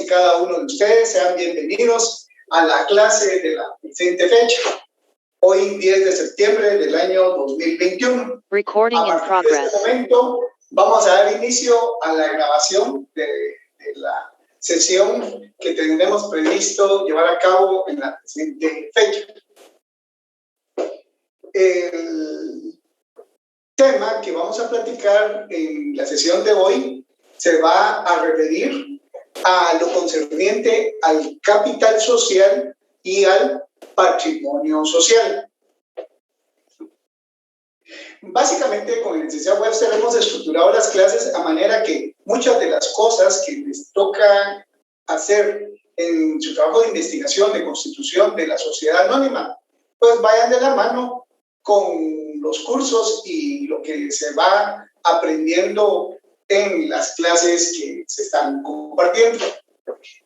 cada uno de ustedes. Sean bienvenidos a la clase de la presente fecha. Hoy, 10 de septiembre del año 2021. Recording in progress. En este momento vamos a dar inicio a la grabación de la sesión que tendremos previsto llevar a cabo en la presente fecha. El tema que vamos a platicar en la sesión de hoy se va a referir a lo concerniente al capital social y al patrimonio social. Básicamente, con el licenciado Webster hemos estructurado las clases a manera que muchas de las cosas que les toca hacer en su trabajo de investigación, de constitución de la sociedad anónima, pues vayan de la mano con los cursos y lo que se va aprendiendo en las clases que se están compartiendo.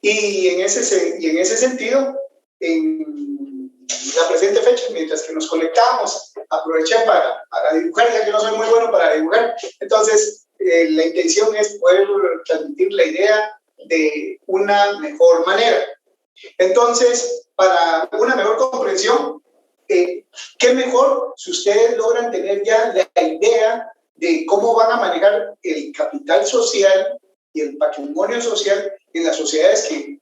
Y en ese sentido, en la presente fecha, mientras que nos conectamos, aproveché para dibujar, ya que no soy muy bueno para dibujar. Entonces, la intención es poder transmitir la idea de una mejor manera. Entonces, para una mejor comprensión, qué mejor si ustedes logran tener ya la idea de cómo van a manejar el capital social y el patrimonio social en las sociedades que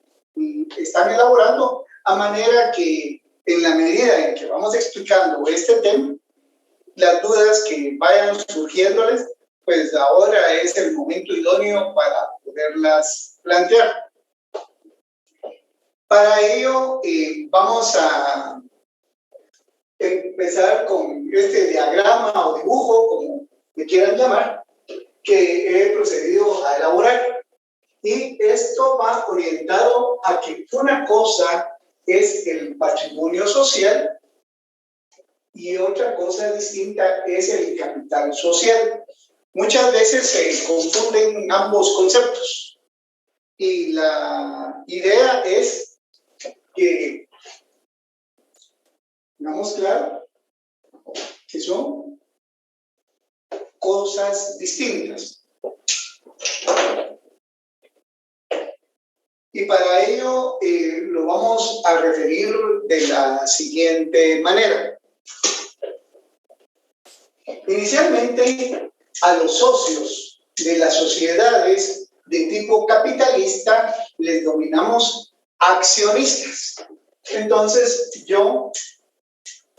están elaborando, a manera que en la medida en que vamos explicando este tema, las dudas que vayan surgiéndoles, pues ahora es el momento idóneo para poderlas plantear. Para ello, vamos a empezar con este diagrama o dibujo, como le quieran llamar, que he procedido a elaborar. Y esto va orientado a que una cosa es el patrimonio social y otra cosa distinta es el capital social. Muchas veces se confunden ambos conceptos. Y la idea es que tengamos claro que son cosas distintas. Y para ello lo vamos a referir de la siguiente manera. Inicialmente, a los socios de las sociedades de tipo capitalista les denominamos accionistas. Entonces, yo,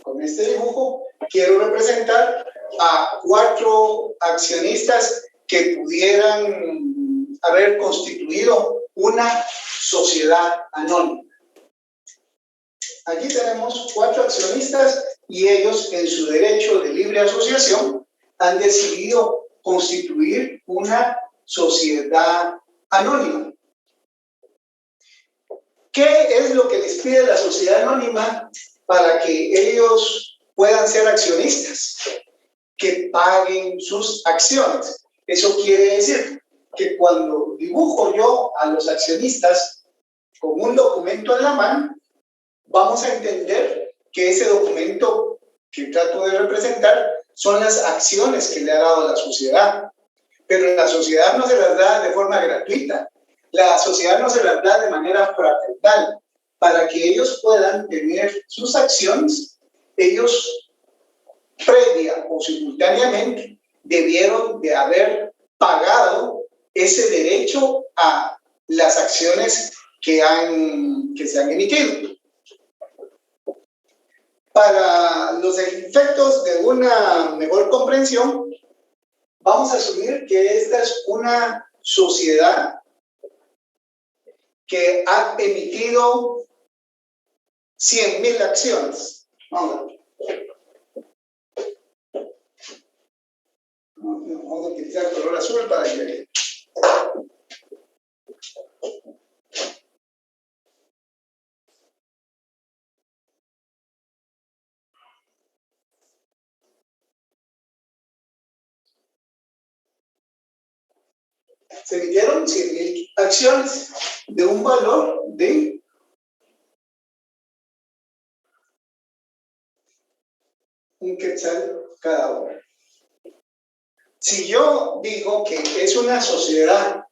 con este dibujo, quiero representar a 4 accionistas que pudieran haber constituido una sociedad anónima. Aquí tenemos 4 accionistas y ellos, en su derecho de libre asociación, han decidido constituir una sociedad anónima. ¿Qué es lo que les pide la sociedad anónima para que ellos puedan ser accionistas? Que paguen sus acciones. Eso quiere decir que cuando dibujo yo a los accionistas con un documento en la mano, vamos a entender que ese documento que trato de representar son las acciones que le ha dado la sociedad. Pero la sociedad no se las da de forma gratuita. La sociedad no se las da de manera fraternal. Para que ellos puedan tener sus acciones, ellos previa o simultáneamente debieron de haber pagado ese derecho a las acciones que se han emitido. Para los efectos de una mejor comprensión, vamos a asumir que esta es una sociedad que ha emitido 100,000 acciones. Vamos a ver. Vamos a utilizar el color azul para que... Se emitieron 100,000 acciones de un valor de un quetzal cada una. Si yo digo que es una sociedad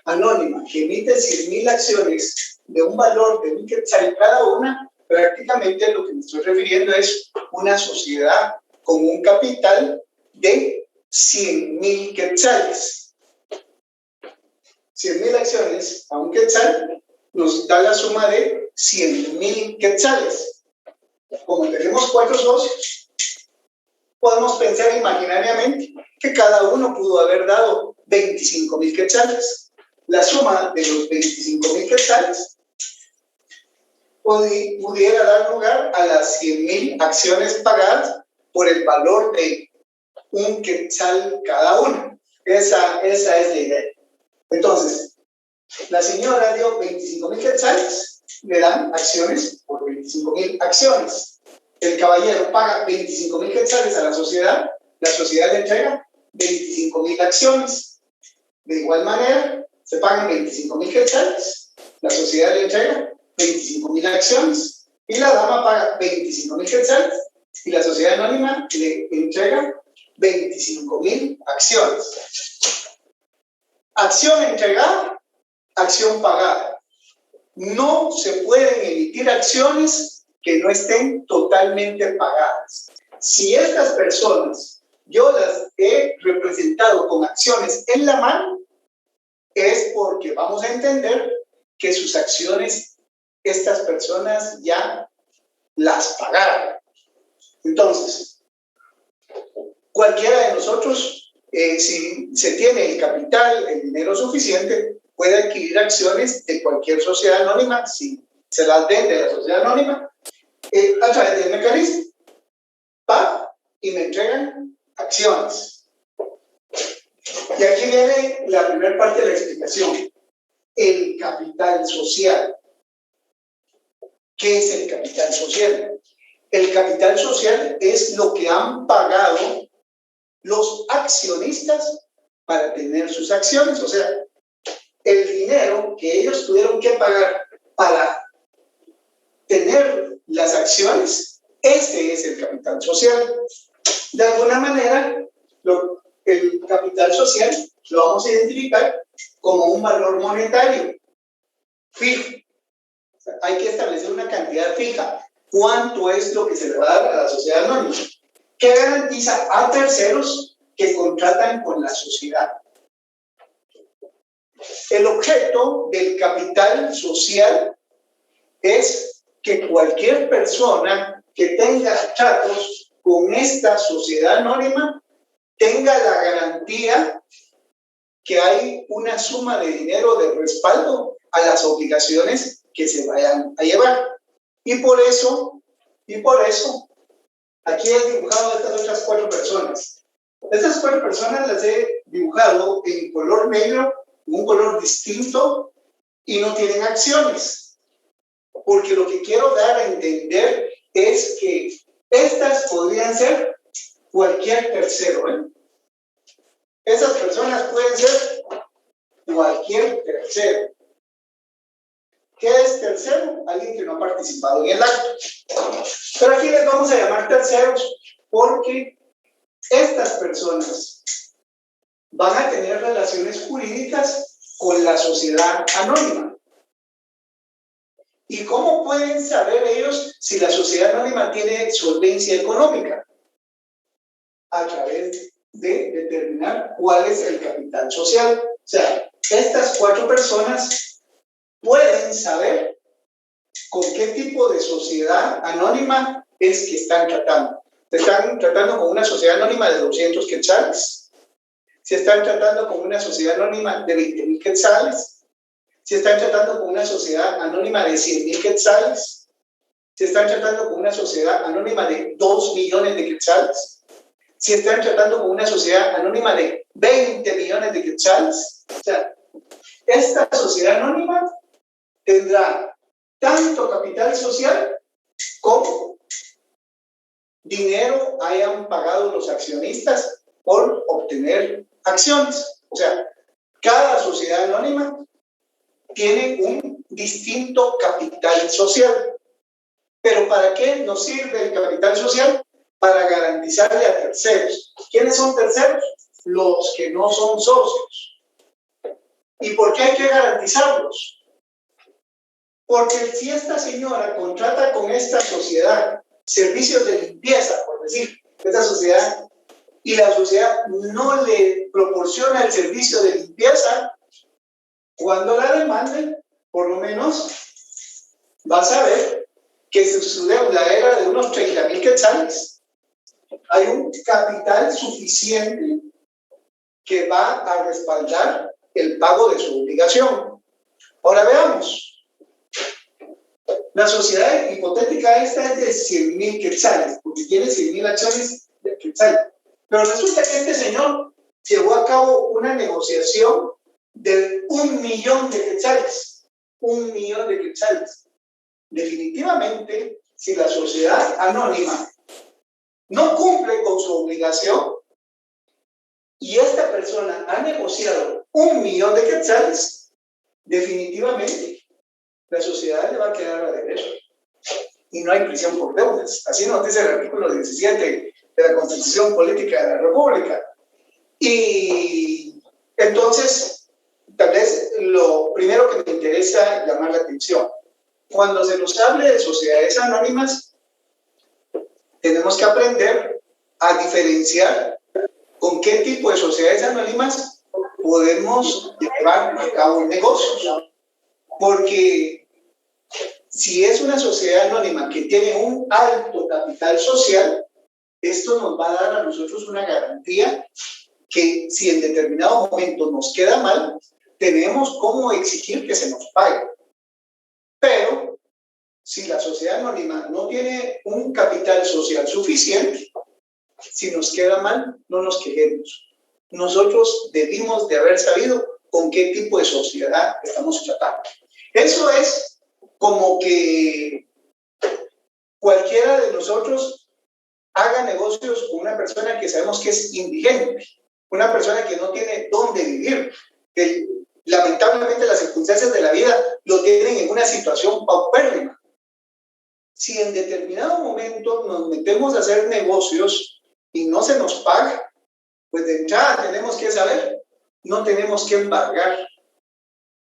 anónima que emite 100.000 acciones de un valor de 1.000 quetzal cada una, prácticamente lo que me estoy refiriendo es una sociedad con un capital de 100.000 quetzales. 100.000 acciones a un quetzal nos da la suma de 100.000 quetzales. Como tenemos 4 socios, podemos pensar imaginariamente que cada uno pudo haber dado 25.000 quetzales. La suma de los 25.000 quetzales pudiera dar lugar a las 100.000 acciones pagadas por el valor de un quetzal cada una. Esa es la idea. Entonces, la señora dio 25.000 quetzales, le dan acciones por 25.000 acciones. El caballero paga 25.000 quetzales a la sociedad le entrega 25.000 acciones. De igual manera, se pagan 25.000 quetzales, la sociedad le entrega 25.000 acciones y la dama paga 25.000 quetzales y la sociedad anónima le entrega 25.000 acciones. Acción entregada, acción pagada. No se pueden emitir acciones que no estén totalmente pagadas. Si estas personas yo las he representado con acciones en la mano, es porque vamos a entender que sus acciones, estas personas ya las pagaron. Entonces, cualquiera de nosotros, si se tiene el capital, el dinero suficiente, puede adquirir acciones de cualquier sociedad anónima, si se las vende a la sociedad anónima, a través del mecanismo. Pago y me entregan acciones. Y aquí viene la primera parte de la explicación. El capital social. ¿Qué es el capital social? El capital social es lo que han pagado los accionistas para tener sus acciones. O sea, el dinero que ellos tuvieron que pagar para tener las acciones, ese es el capital social. De alguna manera, el capital social lo vamos a identificar como un valor monetario fijo. O sea, hay que establecer una cantidad fija. ¿Cuánto es lo que se le va a dar a la sociedad anónima? ¿Qué garantiza a terceros que contratan con la sociedad? El objeto del capital social es que cualquier persona que tenga tratos con esta sociedad anónima tenga la garantía que hay una suma de dinero de respaldo a las obligaciones que se vayan a llevar. Y por eso, aquí he dibujado estas otras 4 personas. Estas 4 personas las he dibujado en color negro, un color distinto, y no tienen acciones. Porque lo que quiero dar a entender es que estas podrían ser cualquier tercero, ¿eh? Esas personas pueden ser cualquier tercero. ¿Qué es tercero? Alguien que no ha participado en el acto. Pero aquí les vamos a llamar terceros porque estas personas van a tener relaciones jurídicas con la sociedad anónima. ¿Y cómo pueden saber ellos si la sociedad anónima tiene solvencia económica? A través de determinar cuál es el capital social. O sea, estas 4 personas pueden saber con qué tipo de sociedad anónima es que están tratando. Se están tratando con una sociedad anónima de 200 quetzales. Se están tratando con una sociedad anónima de 20.000 quetzales. Se están tratando con una sociedad anónima de 100.000 quetzales. Se están tratando con una sociedad anónima de 2 millones de quetzales. Se están tratando con una sociedad anónima de 20 millones de quetzales. O sea, esta sociedad anónima tendrá tanto capital social como dinero hayan pagado los accionistas por obtener acciones. O sea, cada sociedad anónima tiene un distinto capital social. Pero ¿para qué nos sirve el capital social? Para garantizarle a terceros. ¿Quiénes son terceros? Los que no son socios. ¿Y por qué hay que garantizarlos? Porque si esta señora contrata con esta sociedad servicios de limpieza, por decir, esta sociedad, y la sociedad no le proporciona el servicio de limpieza, cuando la demande, por lo menos, va a saber que su deuda era de unos 30,000 quetzales. Hay un capital suficiente que va a respaldar el pago de su obligación. Ahora veamos. La sociedad hipotética esta es de 100,000 quetzales, porque tiene 100,000 acciones de quetzales. Pero resulta que este señor llevó a cabo una negociación de 1,000,000 de quetzales. 1,000,000 de quetzales. Definitivamente, si la sociedad anónima no cumple con su obligación y esta persona ha negociado 1,000,000 de quetzales, definitivamente la sociedad le va a quedar a deber y no hay prisión por deudas. Así nos dice el artículo 17 de la Constitución Política de la República. Y entonces, tal vez lo primero que me interesa llamar la atención, cuando se nos hable de sociedades anónimas, tenemos que aprender a diferenciar con qué tipo de sociedades anónimas podemos llevar a cabo negocios. Porque si es una sociedad anónima que tiene un alto capital social, esto nos va a dar a nosotros una garantía que si en determinado momento nos queda mal, tenemos cómo exigir que se nos pague. Pero si la sociedad anónima no tiene un capital social suficiente, si nos queda mal, no nos quejemos. Nosotros debimos de haber sabido con qué tipo de sociedad estamos tratando. Eso es como que cualquiera de nosotros haga negocios con una persona que sabemos que es indigente, una persona que no tiene dónde vivir, que lamentablemente las circunstancias de la vida lo tienen en una situación paupérrima. Si en determinado momento nos metemos a hacer negocios y no se nos paga, pues de entrada tenemos que saber, no tenemos que embargar,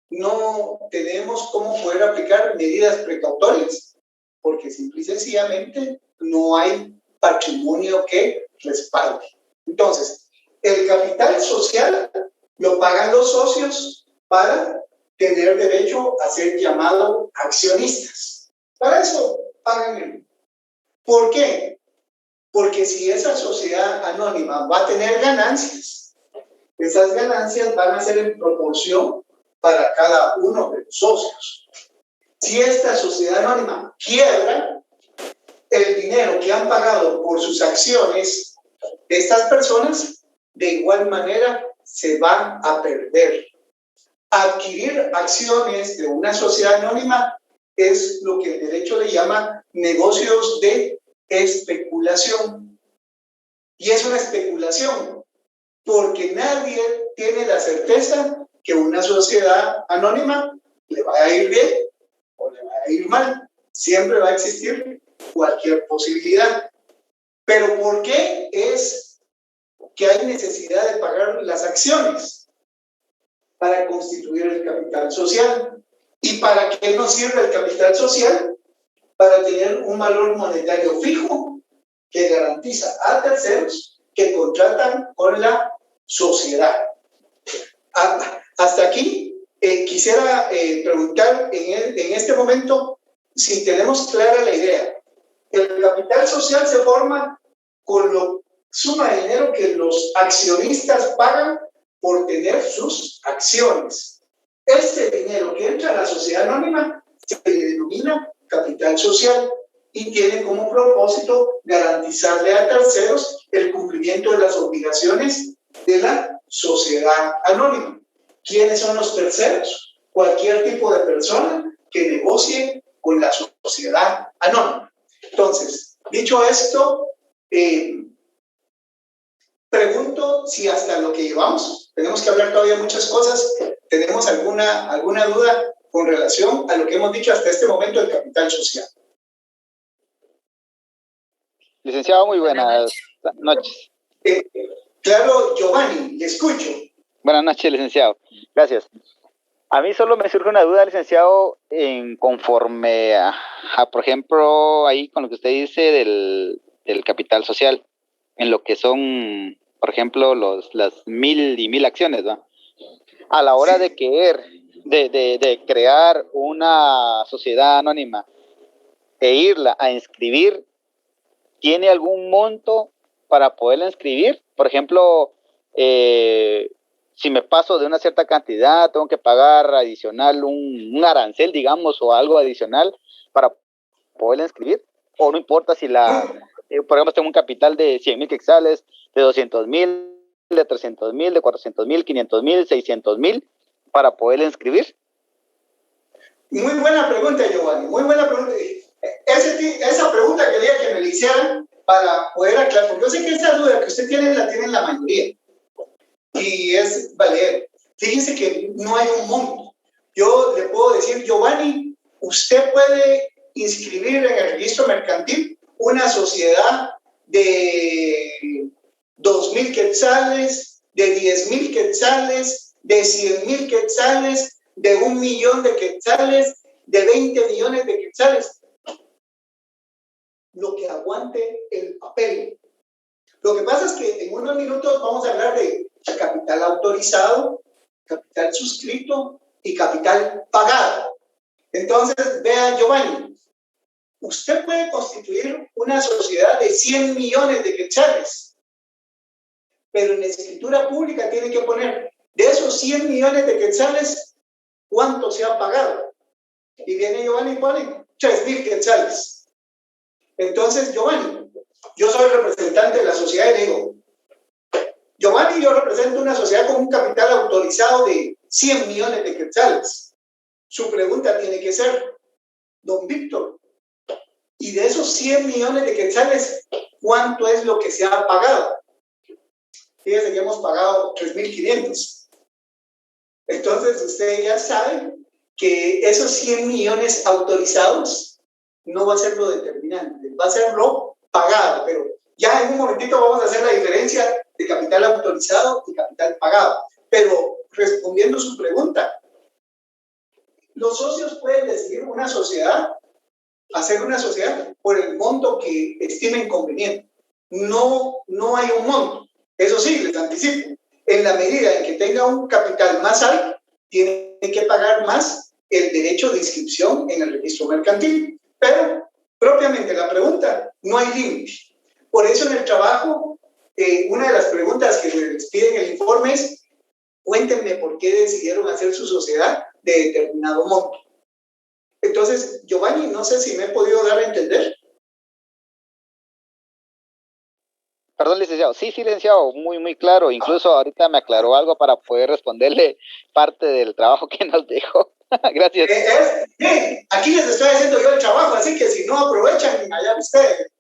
no tenemos cómo poder aplicar medidas precautorias, porque simple y sencillamente no hay patrimonio que respalde. Entonces, el capital social lo pagan los socios para tener derecho a ser llamado accionistas. Para eso pagan. ¿Por qué? Porque si esa sociedad anónima va a tener ganancias, esas ganancias van a ser en proporción para cada uno de los socios. Si esta sociedad anónima quiebra, el dinero que han pagado por sus acciones, estas personas de igual manera se van a perder. Adquirir acciones de una sociedad anónima es lo que el derecho le llama negocios de especulación. Y es una especulación porque nadie tiene la certeza que una sociedad anónima le va a ir bien o le va a ir mal. Siempre va a existir cualquier posibilidad. Pero ¿por qué es que hay necesidad de pagar las acciones? Para constituir el capital social. ¿Y para qué nos sirve el capital social? Para tener un valor monetario fijo que garantiza a terceros que contratan con la sociedad. Hasta aquí quisiera preguntar en este momento si tenemos clara la idea. El capital social se forma con la suma de dinero que los accionistas pagan por tener sus acciones. Este dinero que entra a la sociedad anónima se le denomina capital social y tiene como propósito garantizarle a terceros el cumplimiento de las obligaciones de la sociedad anónima. ¿Quiénes son los terceros? Cualquier tipo de persona que negocie con la sociedad anónima. Entonces, dicho esto, pregunto si hasta lo que llevamos, tenemos que hablar todavía muchas cosas, tenemos alguna duda con relación a lo que hemos dicho hasta este momento del capital social. Licenciado, muy buenas noches. Claro, Giovanni, le escucho. Buenas noches, licenciado. Gracias. A mí solo me surge una duda, licenciado, conforme por ejemplo, ahí con lo que usted dice del capital social, en lo que son, por ejemplo, las 1000 acciones, ¿no? A la hora de querer, de crear una sociedad anónima e irla a inscribir, ¿tiene algún monto para poderla inscribir? Por ejemplo, si me paso de una cierta cantidad, tengo que pagar adicional un arancel, digamos, o algo adicional para poderla inscribir, o no importa si por ejemplo, tengo un capital de 100,000 quetzales, de 200,000, de 300,000, de 400,000, 500,000, 600,000, para poderla inscribir. Muy buena pregunta, Giovanni, muy buena pregunta. Esa pregunta quería que me la hicieran para poder aclarar, porque yo sé que esa duda que usted tiene la tienen la mayoría, y es valer. Fíjense que no hay un monto. Yo le puedo decir, Giovanni, usted puede inscribir en el registro mercantil una sociedad de 2,000 quetzales, de 10,000 quetzales, de 100,000 quetzales, de 1,000,000 de quetzales, de 20 millones de quetzales. Lo que aguante el papel. Lo que pasa es que en unos minutos vamos a hablar de capital autorizado, capital suscrito y capital pagado. Entonces, vea, Giovanni, usted puede constituir una sociedad de 100 millones de quetzales, pero en la escritura pública tiene que poner de esos 100 millones de quetzales, ¿cuánto se ha pagado? Y viene Giovanni y pone 3,000 quetzales. Entonces, Giovanni, yo soy representante de la sociedad y le digo, Giovanni, yo represento una sociedad con un capital autorizado de 100 millones de quetzales. Su pregunta tiene que ser, don Víctor, y de esos 100 millones de quetzales, ¿cuánto es lo que se ha pagado? Fíjense que hemos pagado 3,500. Entonces, usted ya sabe que esos 100 millones autorizados no va a ser lo determinante, va a ser lo pagado, pero ya en un momentito vamos a hacer la diferencia de capital autorizado y capital pagado. Pero respondiendo su pregunta, los socios pueden decidir una sociedad, hacer una sociedad por el monto que estimen conveniente. No hay un monto. Eso sí, les anticipo, en la medida en que tenga un capital más alto, tiene que pagar más el derecho de inscripción en el registro mercantil. Pero, propiamente la pregunta, no hay límite. Por eso en el trabajo, una de las preguntas que les piden en el informe es, cuéntenme por qué decidieron hacer su sociedad de determinado monto. Entonces, Giovanni, no sé si me he podido dar a entender. Perdón, licenciado. Sí, licenciado, muy, muy claro. Incluso ahorita me aclaró algo para poder responderle parte del trabajo que nos dejó. Gracias. Aquí les estoy haciendo yo el trabajo, así que si no aprovechan, allá ustedes.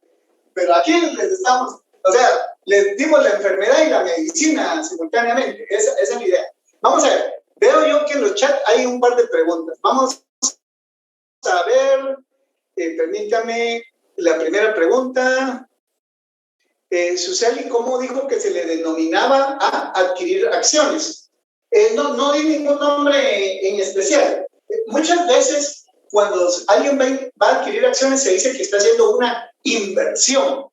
Pero aquí les estamos, o sea, les dimos la enfermedad y la medicina simultáneamente. Esa es la idea. Vamos a ver, veo yo que en los chats hay un par de preguntas. Vamos a ver, permítame la primera pregunta. Suseli, ¿cómo dijo que se le denominaba a adquirir acciones? No di ningún nombre en especial. Muchas veces, cuando alguien va a adquirir acciones, se dice que está haciendo una inversión.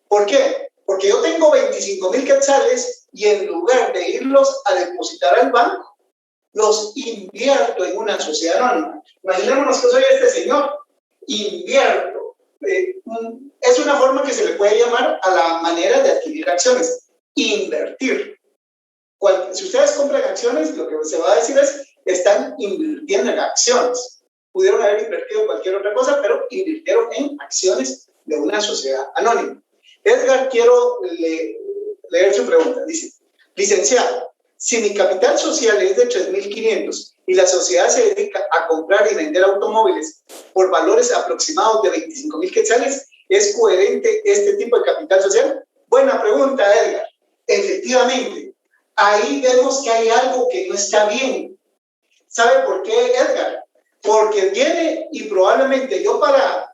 ¿Por qué? Porque yo tengo 25,000 quetzales y en lugar de irlos a depositar al banco, los invierto en una sociedad anónima. Imaginémonos que soy este señor, invierto. Es una forma que se le puede llamar a la manera de adquirir acciones, invertir. Si ustedes compran acciones, lo que se va a decir es, están invirtiendo en acciones. Pudieron haber invertido en cualquier otra cosa, pero invirtieron en acciones de una sociedad anónima. Edgar, quiero leer su pregunta. Dice, licenciado, si mi capital social es de 3,500 y la sociedad se dedica a comprar y vender automóviles por valores aproximados de 25,000 quetzales, ¿es coherente este tipo de capital social? Buena pregunta, Edgar. Efectivamente, ahí vemos que hay algo que no está bien. ¿Sabe por qué, Edgar? Porque viene y probablemente yo para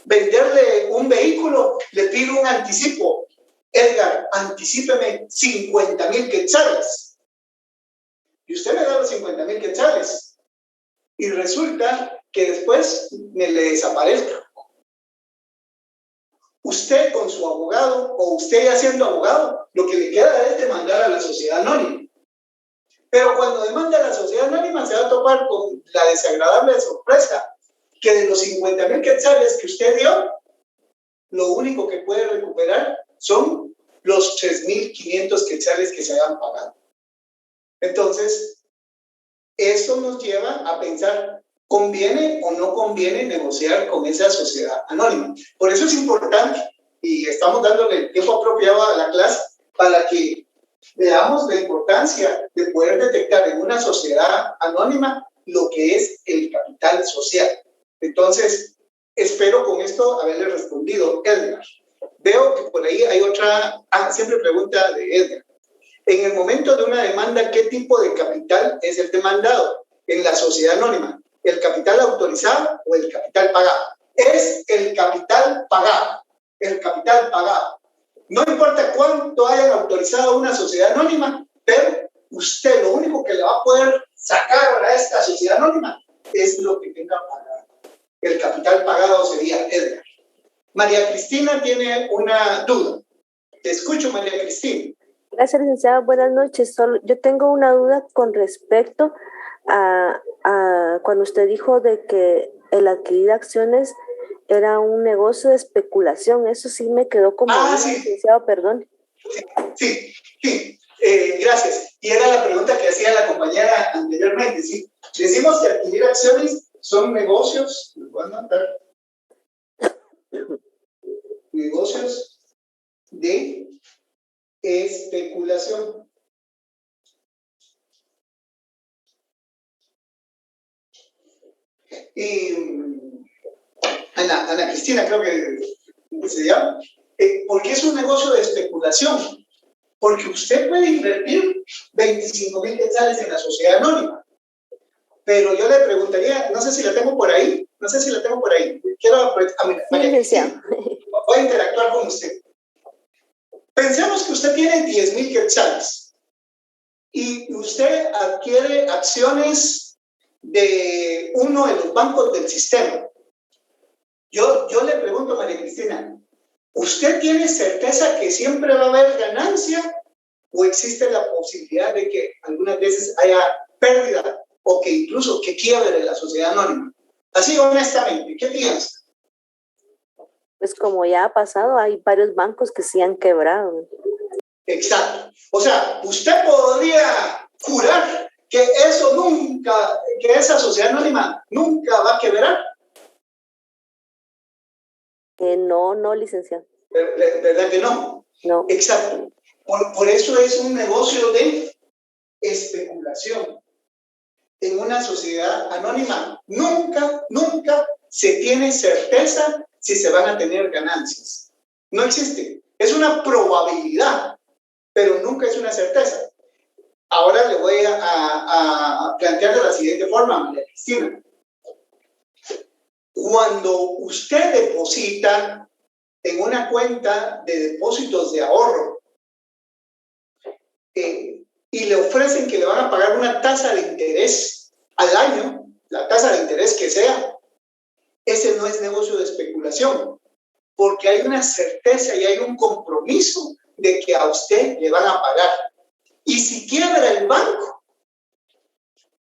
venderle un vehículo le pido un anticipo. Edgar, anticípeme 50,000 quetzales. y usted me da los 50,000 quetzales y resulta que después me le desaparezca. Usted con su abogado o usted ya siendo abogado, lo que le queda es demandar a la sociedad anónima. Pero cuando demanda a la sociedad anónima se va a topar con la desagradable sorpresa que de los 50,000 quetzales que usted dio, lo único que puede recuperar son los 3,500 quetzales que se hayan pagado. Entonces, esto nos lleva a pensar, ¿conviene o no conviene negociar con esa sociedad anónima? Por eso es importante, y estamos dándole el tiempo apropiado a la clase para que veamos la importancia de poder detectar en una sociedad anónima lo que es el capital social. Entonces, espero con esto haberle respondido, Edgar. Veo que por ahí hay otra, siempre pregunta de Edgar. En el momento de una demanda, ¿qué tipo de capital es el demandado en la sociedad anónima? ¿El capital autorizado o el capital pagado? Es el capital pagado, el capital pagado. No importa cuánto hayan autorizado una sociedad anónima, pero usted lo único que le va a poder sacar a esta sociedad anónima es lo que tenga pagado. El capital pagado sería Edgar. María Cristina tiene una duda. Te escucho, María Cristina. Gracias, licenciada. Buenas noches. Yo tengo una duda con respecto a cuando usted dijo de que el adquirir acciones era un negocio de especulación. Eso sí me quedó como sí. licenciado, perdón. Sí. Gracias. Y era la pregunta que hacía la compañera anteriormente, ¿sí? Decimos que adquirir acciones son negocios, les voy a anotar, negocios de especulación. Y Ana Cristina creo que se llama, ¿por qué es un negocio de especulación? Porque usted puede invertir 25,000 quetzales en la sociedad anónima, pero yo le preguntaría, no sé si la tengo por ahí, quiero voy a interactuar con usted. Pensemos que usted tiene 10,000 quetzales y usted adquiere acciones de uno de los bancos del sistema. Yo le pregunto a María Cristina, ¿usted tiene certeza que siempre va a haber ganancia o existe la posibilidad de que algunas veces haya pérdida o que incluso que quiebre la sociedad anónima? Así honestamente, ¿qué piensa? Pues como ya ha pasado, hay varios bancos que sí han quebrado. Exacto. O sea, usted podría jurar que eso nunca, que esa sociedad anónima nunca va a quebrar. No, licenciado. ¿Verdad que no? No. Exacto. Por eso es un negocio de especulación. En una sociedad anónima nunca se tiene certeza si se van a tener ganancias. No existe. Es una probabilidad, pero nunca es una certeza. Ahora le voy a plantear de la siguiente forma, María Cristina. Cuando usted deposita en una cuenta de depósitos de ahorro y le ofrecen que le van a pagar una tasa de interés al año, la tasa de interés que sea, ese no es negocio de especulación, porque hay una certeza y hay un compromiso de que a usted le van a pagar. Y si quiebra el banco,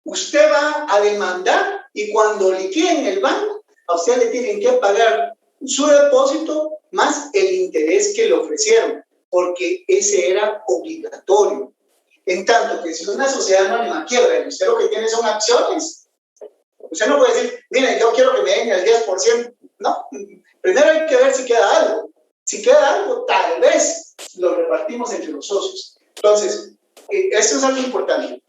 usted va a demandar y cuando liquiden el banco, a usted le tienen que pagar su depósito más el interés que le ofrecieron, porque ese era obligatorio. En tanto que si una sociedad anónima quiebra y usted lo que tiene son acciones, usted no puede decir, mire, yo quiero que me den el 10%. No, primero hay que ver si queda algo. Si queda algo, tal vez lo repartimos entre los socios. Entonces, esto es algo importante.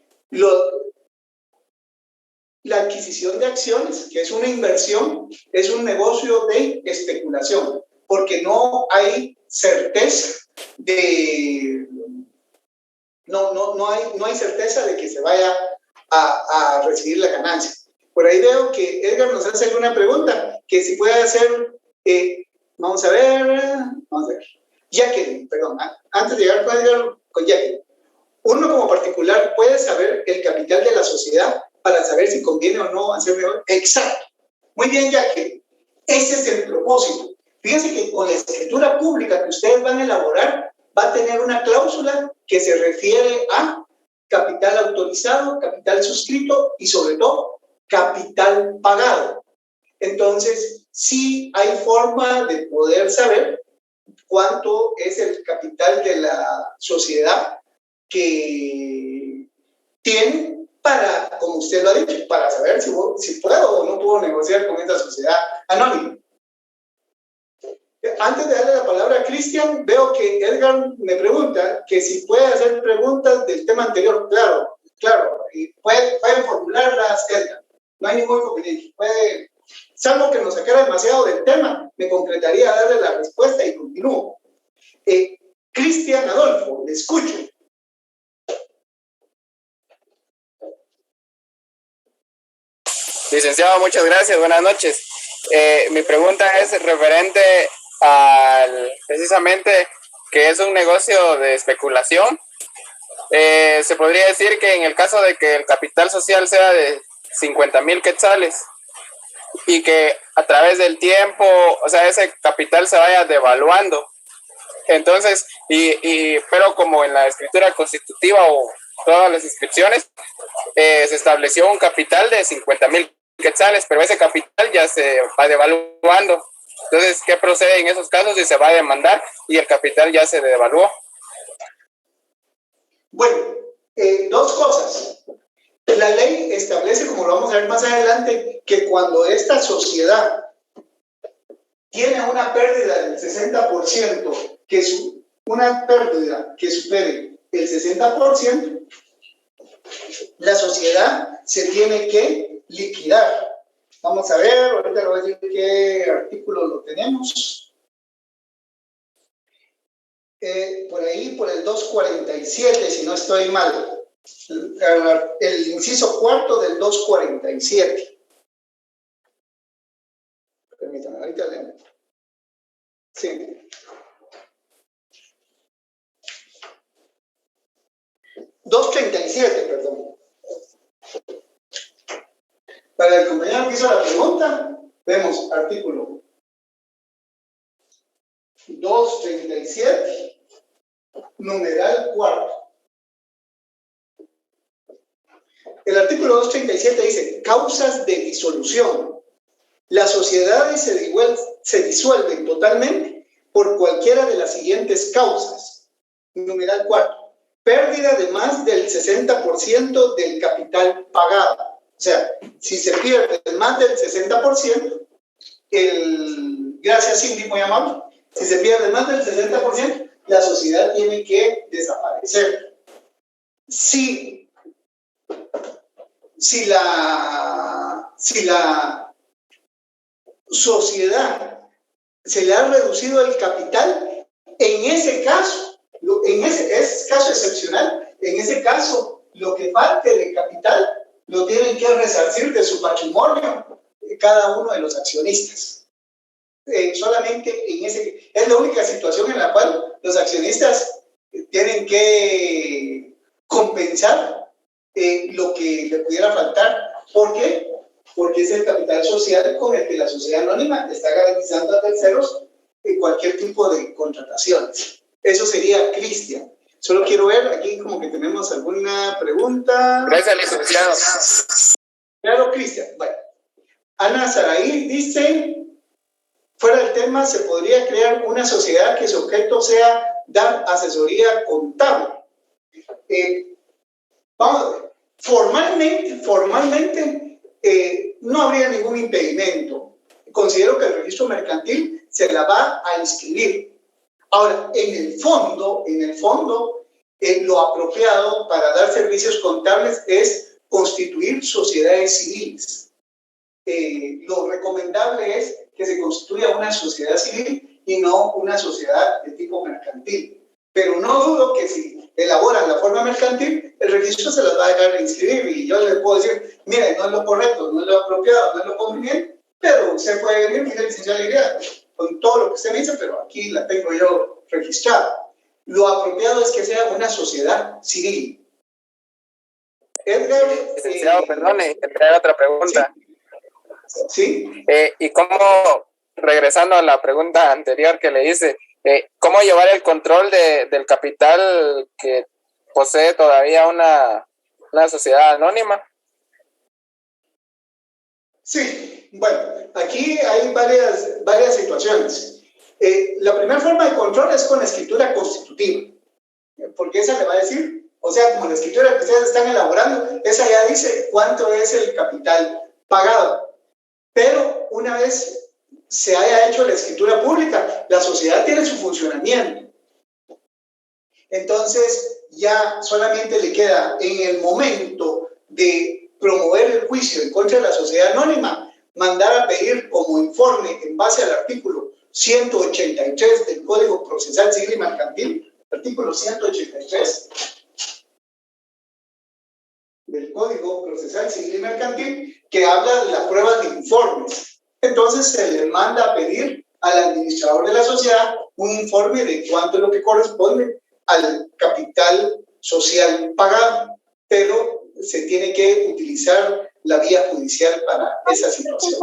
La adquisición de acciones, que es una inversión, es un negocio de especulación, porque no hay certeza de... No hay certeza de que se vaya a recibir la ganancia. Por ahí veo que Edgar nos hace una pregunta, que si puede hacer... vamos a ver... Jacqueline, perdón, antes de llegar con Edgar, con Jacqueline. uno como particular puede saber el capital de la sociedad para saber si conviene o no hacer mejor. Exacto. Muy bien, Jackie. Ese es el propósito. Fíjense que con la escritura pública que ustedes van a elaborar, va a tener una cláusula que se refiere a capital autorizado, capital suscrito y sobre todo capital pagado. Entonces, sí hay forma de poder saber cuánto es el capital de la sociedad que tiene para, como usted lo ha dicho, para saber si puedo o no puedo negociar con esta sociedad anónima. Antes de darle la palabra a Cristian, veo que Edgar me pregunta que si puede hacer preguntas del tema anterior. Claro, y pueden formularlas, Edgar. No hay ningún inconveniente. Salvo que nos sacara demasiado del tema, me concretaría darle la respuesta y continúo. Cristian Adolfo, le escucho. Licenciado, muchas gracias. Buenas noches. Mi pregunta es referente al precisamente que es un negocio de especulación. Se podría decir que en el caso de que el capital social sea de 50,000 quetzales y que a través del tiempo, o sea, ese capital se vaya devaluando. Entonces, pero como en la escritura constitutiva o todas las inscripciones, se estableció un capital de 50,000 quetzales, pero ese capital ya se va devaluando. Entonces, ¿qué procede en esos casos si se va a demandar y el capital ya se devaluó? Bueno, dos cosas. La ley establece, como lo vamos a ver más adelante, que cuando esta sociedad tiene una pérdida del 60%, una pérdida que supere el 60%, la sociedad se tiene que liquidar. Vamos a ver, ahorita le voy a decir qué artículo lo tenemos. Por ahí, por el 247, si no estoy mal. El inciso cuarto del 247. Permítanme, ahorita leo. Sí. 237, perdón. Para el compañero que hizo la pregunta, vemos artículo 237, numeral cuarto. El artículo 237 dice, causas de disolución. Las sociedades se disuelven totalmente por cualquiera de las siguientes causas. Numeral cuarto. Pérdida de más del 60% del capital pagado. O sea, si se pierde más del 60%, gracias Cindy, muy amable, si se pierde más del 60%, la sociedad tiene que desaparecer. Si la sociedad se le ha reducido el capital, en ese caso, es caso excepcional, en ese caso, lo que falte de capital lo tienen que resarcir de su patrimonio cada uno de los accionistas. Solamente es la única situación en la cual los accionistas tienen que compensar lo que le pudiera faltar. ¿Por qué? Porque es el capital social con el que la sociedad anónima está garantizando a terceros cualquier tipo de contrataciones. Eso sería Cristian. Solo quiero ver aquí como que tenemos alguna pregunta. Gracias, licenciado. Claro, Cristian. Bueno, Ana Saraí dice, fuera del tema, ¿se podría crear una sociedad que su objeto sea dar asesoría contable? Vamos a ver. Formalmente no habría ningún impedimento. Considero que el registro mercantil se la va a inscribir. Ahora, en el fondo, lo apropiado para dar servicios contables es constituir sociedades civiles. Lo recomendable es que se constituya una sociedad civil y no una sociedad de tipo mercantil. Pero no dudo que si elaboran la forma mercantil, el registro se las va a dejar inscribir y yo le puedo decir, mire, no es lo correcto, no es lo apropiado, no es lo conveniente, pero usted puede venir, mire, licenciado Alegría, con todo lo que usted me dice, pero aquí la tengo yo registrada. lo apropiado es que sea una sociedad civil. Edgar... Licenciado, perdone, te hago otra pregunta. ¿Sí? ¿Y cómo, regresando a la pregunta anterior que le hice, cómo llevar el control del capital que posee todavía una sociedad anónima? Sí, bueno, aquí hay varias situaciones. La primera forma de control es con la escritura constitutiva, porque esa le va a decir, o sea, como la escritura que ustedes están elaborando, esa ya dice cuánto es el capital pagado. Pero una vez se haya hecho la escritura pública, la sociedad tiene su funcionamiento. Entonces, ya solamente le queda en el momento de promover el juicio en contra de la sociedad anónima, mandar a pedir como informe en base al artículo 183 del Código Procesal Civil y Mercantil, artículo 183 del Código Procesal Civil y Mercantil, que habla de la prueba de informes. Entonces se le manda a pedir al administrador de la sociedad un informe de cuánto es lo que corresponde al capital social pagado, pero se tiene que utilizar la vía judicial para esa situación.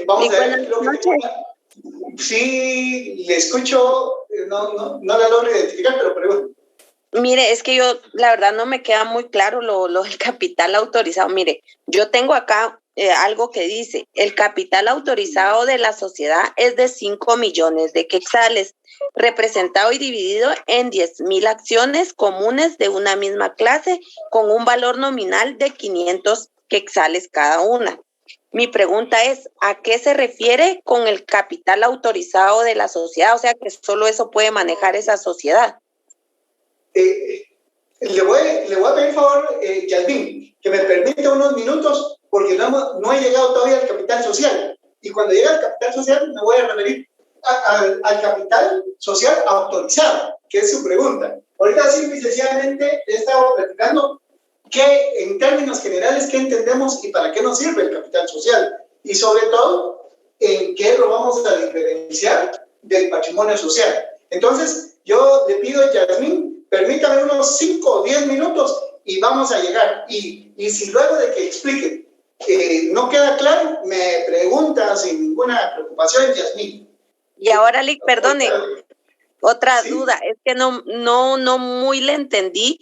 Vamos a ver, creo que sí, le escucho, no la logro identificar, pero pregunto. Mire, es que yo, la verdad, no me queda muy claro lo del capital autorizado. Mire, yo tengo acá algo que dice, el capital autorizado de la sociedad es de 5 millones de quetzales, representado y dividido en 10,000 acciones comunes de una misma clase, con un valor nominal de 500 quetzales cada una. Mi pregunta es, ¿a qué se refiere con el capital autorizado de la sociedad? O sea, que solo eso puede manejar esa sociedad. Le voy a pedir favor, Yasmín, que me permita unos minutos porque no he llegado todavía al capital social. Y cuando llegue al capital social me voy a referir al capital social autorizado, que es su pregunta. Ahorita simple y sencillamente he estado platicando que en términos generales qué entendemos y para qué nos sirve el capital social. Y sobre todo, en qué lo vamos a diferenciar del patrimonio social. Entonces, yo le pido a Yasmín, permítame unos 5 o 10 minutos y vamos a llegar. Y si luego de que explique no queda claro, me pregunta sin ninguna preocupación, Yasmín. Y ahora, Lick, perdone, otra duda, es que no muy le entendí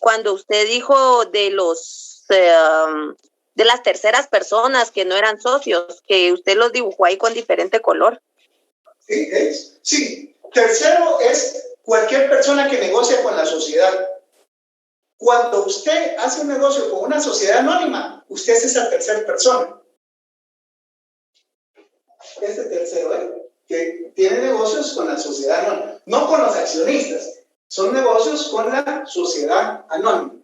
cuando usted dijo de las terceras personas que no eran socios, que usted los dibujó ahí con diferente color. Sí, tercero es cualquier persona que negocia con la sociedad. Cuando usted hace un negocio con una sociedad anónima, usted es esa tercera persona. Este tercero, que tiene negocios con la sociedad anónima, no con los accionistas, son negocios con la sociedad anónima.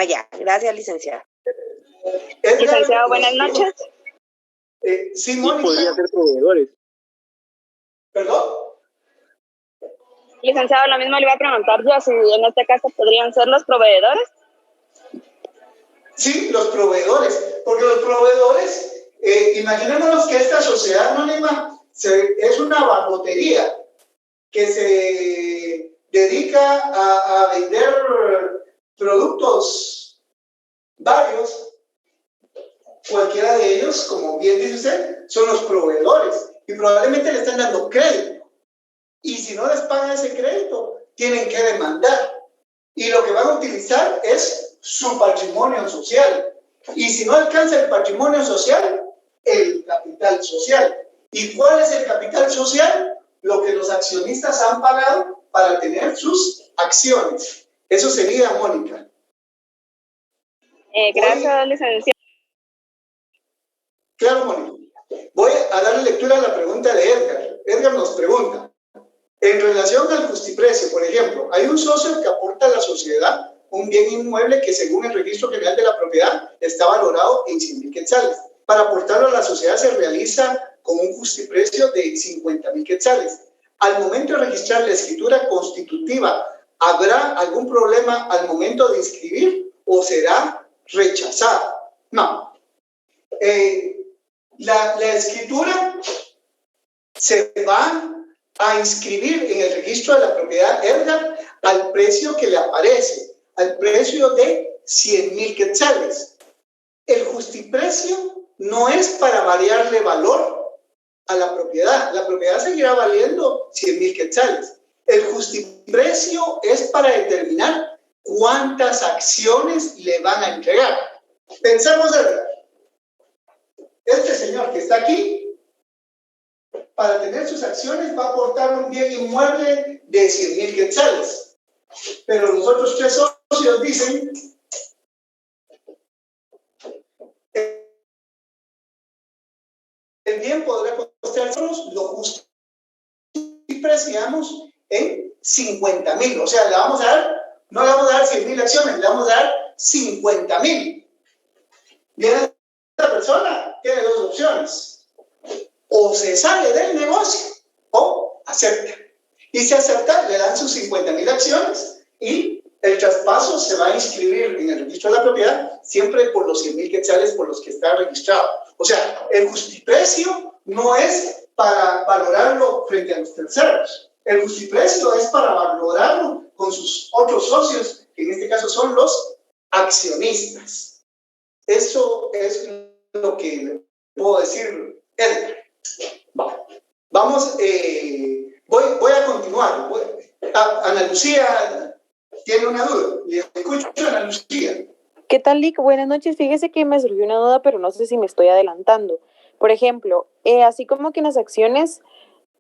Ya, gracias, licenciado. Licenciado, buenas noches. Sí, Mónica. Podría ser proveedores. ¿Perdón? Licenciado, lo mismo le iba a preguntar yo, si en este caso podrían ser los proveedores. Sí, los proveedores, porque los proveedores, imaginémonos que esta sociedad anónima es una barbotería que se dedica a vender productos varios. Cualquiera de ellos, como bien dice usted, son los proveedores y probablemente le están dando crédito. Y si no les pagan ese crédito, tienen que demandar. Y lo que van a utilizar es su patrimonio social. Y si no alcanza el patrimonio social, el capital social. ¿Y cuál es el capital social? Lo que los accionistas han pagado para tener sus acciones. Eso sería, Mónica. Gracias, licenciado. Claro, Mónica. Voy a darle lectura a la pregunta de Edgar. Edgar nos pregunta, en relación al justiprecio, por ejemplo, hay un socio que aporta a la sociedad un bien inmueble que según el Registro General de la Propiedad está valorado en 100,000 quetzales. Para aportarlo a la sociedad se realiza con un justiprecio de 50,000 quetzales. Al momento de registrar la escritura constitutiva, ¿habrá algún problema al momento de inscribir o será rechazada? No. La escritura se va a inscribir en el registro de la propiedad Edgar al precio que le aparece, al precio de 100,000 quetzales. El justiprecio no es para variarle valor a la propiedad seguirá valiendo 100,000 quetzales. El justiprecio es para determinar cuántas acciones le van a entregar. Pensemos, Edgar, este señor que está aquí, para tener sus acciones va a aportar un bien inmueble de 100,000 quetzales. Pero los otros tres socios dicen, el bien podrá costarnos lo justo y preciamos en 50,000. O sea, no le vamos a dar 100,000 acciones, le vamos a dar 50,000. Viene esta persona, tiene dos opciones. O se sale del negocio o acepta. Y si acepta, le dan sus 50,000 acciones y el traspaso se va a inscribir en el registro de la propiedad siempre por los 100,000 quetzales por los que está registrado. O sea, el justiprecio no es para valorarlo frente a los terceros. El justiprecio es para valorarlo con sus otros socios, que en este caso son los accionistas. Eso es lo que puedo decir, Edgar. Vamos, voy a continuar. Ana Lucía tiene una duda. Le escucho, Ana Lucía. ¿Qué tal, Lick? Buenas noches. Fíjese que me surgió una duda, pero no sé si me estoy adelantando. Por ejemplo, así como que en las acciones,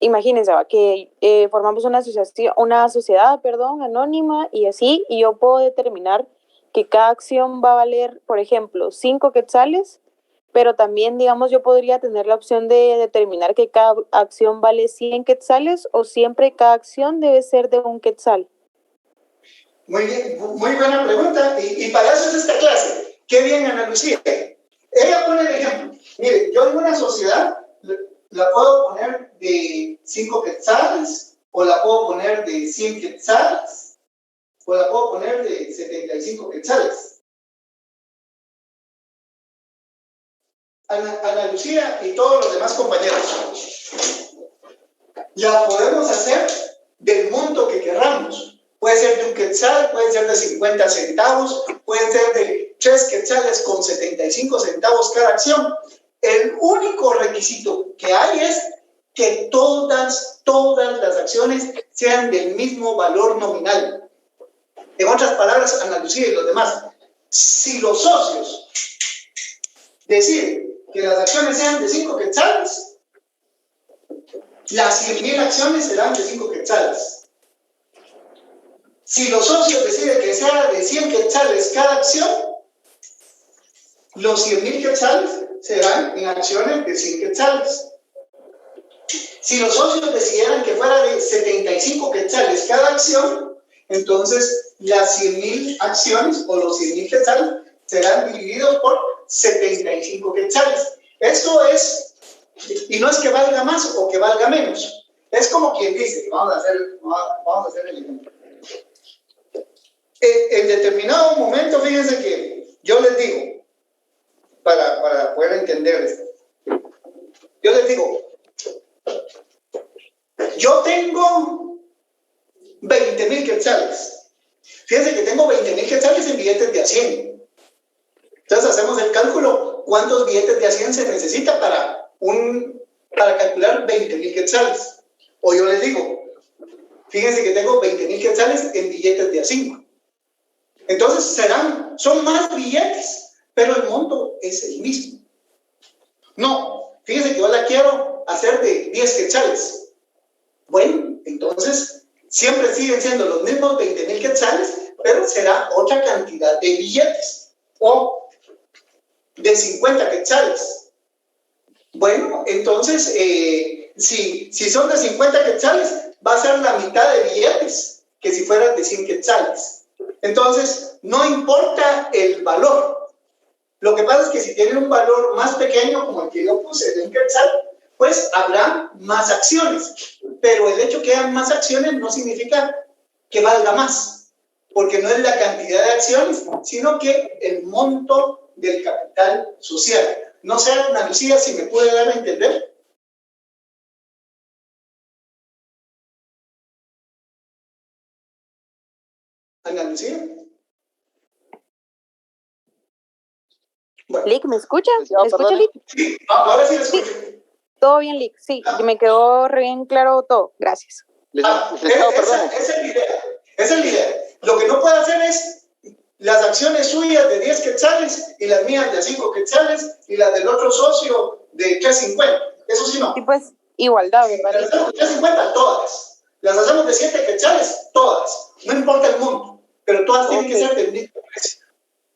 imagínense que formamos una sociedad, anónima y así, y yo puedo determinar que cada acción va a valer, por ejemplo, 5 quetzales, pero también, digamos, yo podría tener la opción de determinar que cada acción vale 100 quetzales o siempre cada acción debe ser de 1 quetzal. Muy bien, muy buena pregunta. Y para eso es esta clase. Qué bien, Ana Lucía. Ella pone el ejemplo. Mire, yo en una sociedad la puedo poner de 5 quetzales, o la puedo poner de 100 quetzales, o la puedo poner de 75 quetzales. Ana Lucía y todos los demás compañeros. La podemos hacer del monto que queramos. Puede ser de 1 quetzal, puede ser de 50 centavos, puede ser de 3 quetzales con 75 centavos cada acción. El único requisito que hay es que todas las acciones sean del mismo valor nominal. En otras palabras, Ana Lucía y los demás, si los socios deciden que las acciones sean de 5 quetzales, las 100,000 acciones serán de 5 quetzales. Si los socios deciden que sea de 100 quetzales cada acción, los 100,000 quetzales serán en acciones de 100 quetzales. Si los socios decidieran que fuera de 75 quetzales cada acción, entonces las 100,000 acciones o los 100,000 quetzales serán divididos por 75 quetzales. Eso es, y no es que valga más o que valga menos. Es como quien dice, vamos a hacer el ejemplo. En determinado momento, fíjense que yo les digo, para poder entender esto, yo les digo, yo tengo 20,000 quetzales. Fíjense que tengo 20,000 quetzales en billetes de a 100. Entonces hacemos el cálculo, ¿cuántos billetes de a 100 se necesita para calcular 20,000 quetzales? O yo les digo, fíjense que tengo 20,000 quetzales en billetes de a 5. Entonces son más billetes, pero el monto es el mismo. No, fíjense que yo la quiero hacer de 10 quetzales. Bueno, entonces siempre siguen siendo los mismos 20,000 quetzales, pero será otra cantidad de billetes. O de 50 quetzales. Bueno, entonces, si son de 50 quetzales, va a ser la mitad de billetes que si fueran de 100 quetzales. Entonces, no importa el valor. Lo que pasa es que si tienen un valor más pequeño, como el que yo puse de 1 quetzal, pues habrá más acciones. Pero el hecho que hayan más acciones no significa que valga más, porque no es la cantidad de acciones, sino que el monto del capital social. No sé, Ana Lucía, si me puede dar a entender. Lick, ¿me escucha? Licenciado, ¿Me escucha, perdone. Lick? Sí, ahora sí lo escucho. Todo bien, Lick. Sí, me quedó re bien claro todo. Gracias. Licenciado, perdone. Esa es la idea. Esa es la idea. Lo que no puede hacer es las acciones suyas de 10 quetzales y las mías de 5 quetzales y las del otro socio de 3.50. Eso sí no. Y pues, igualdad, ¿verdad, Las Lick? hacemos de 3.50 todas. Las hacemos de 7 quetzales todas. No importa el monto, pero todas tienen que ser del mismo precio.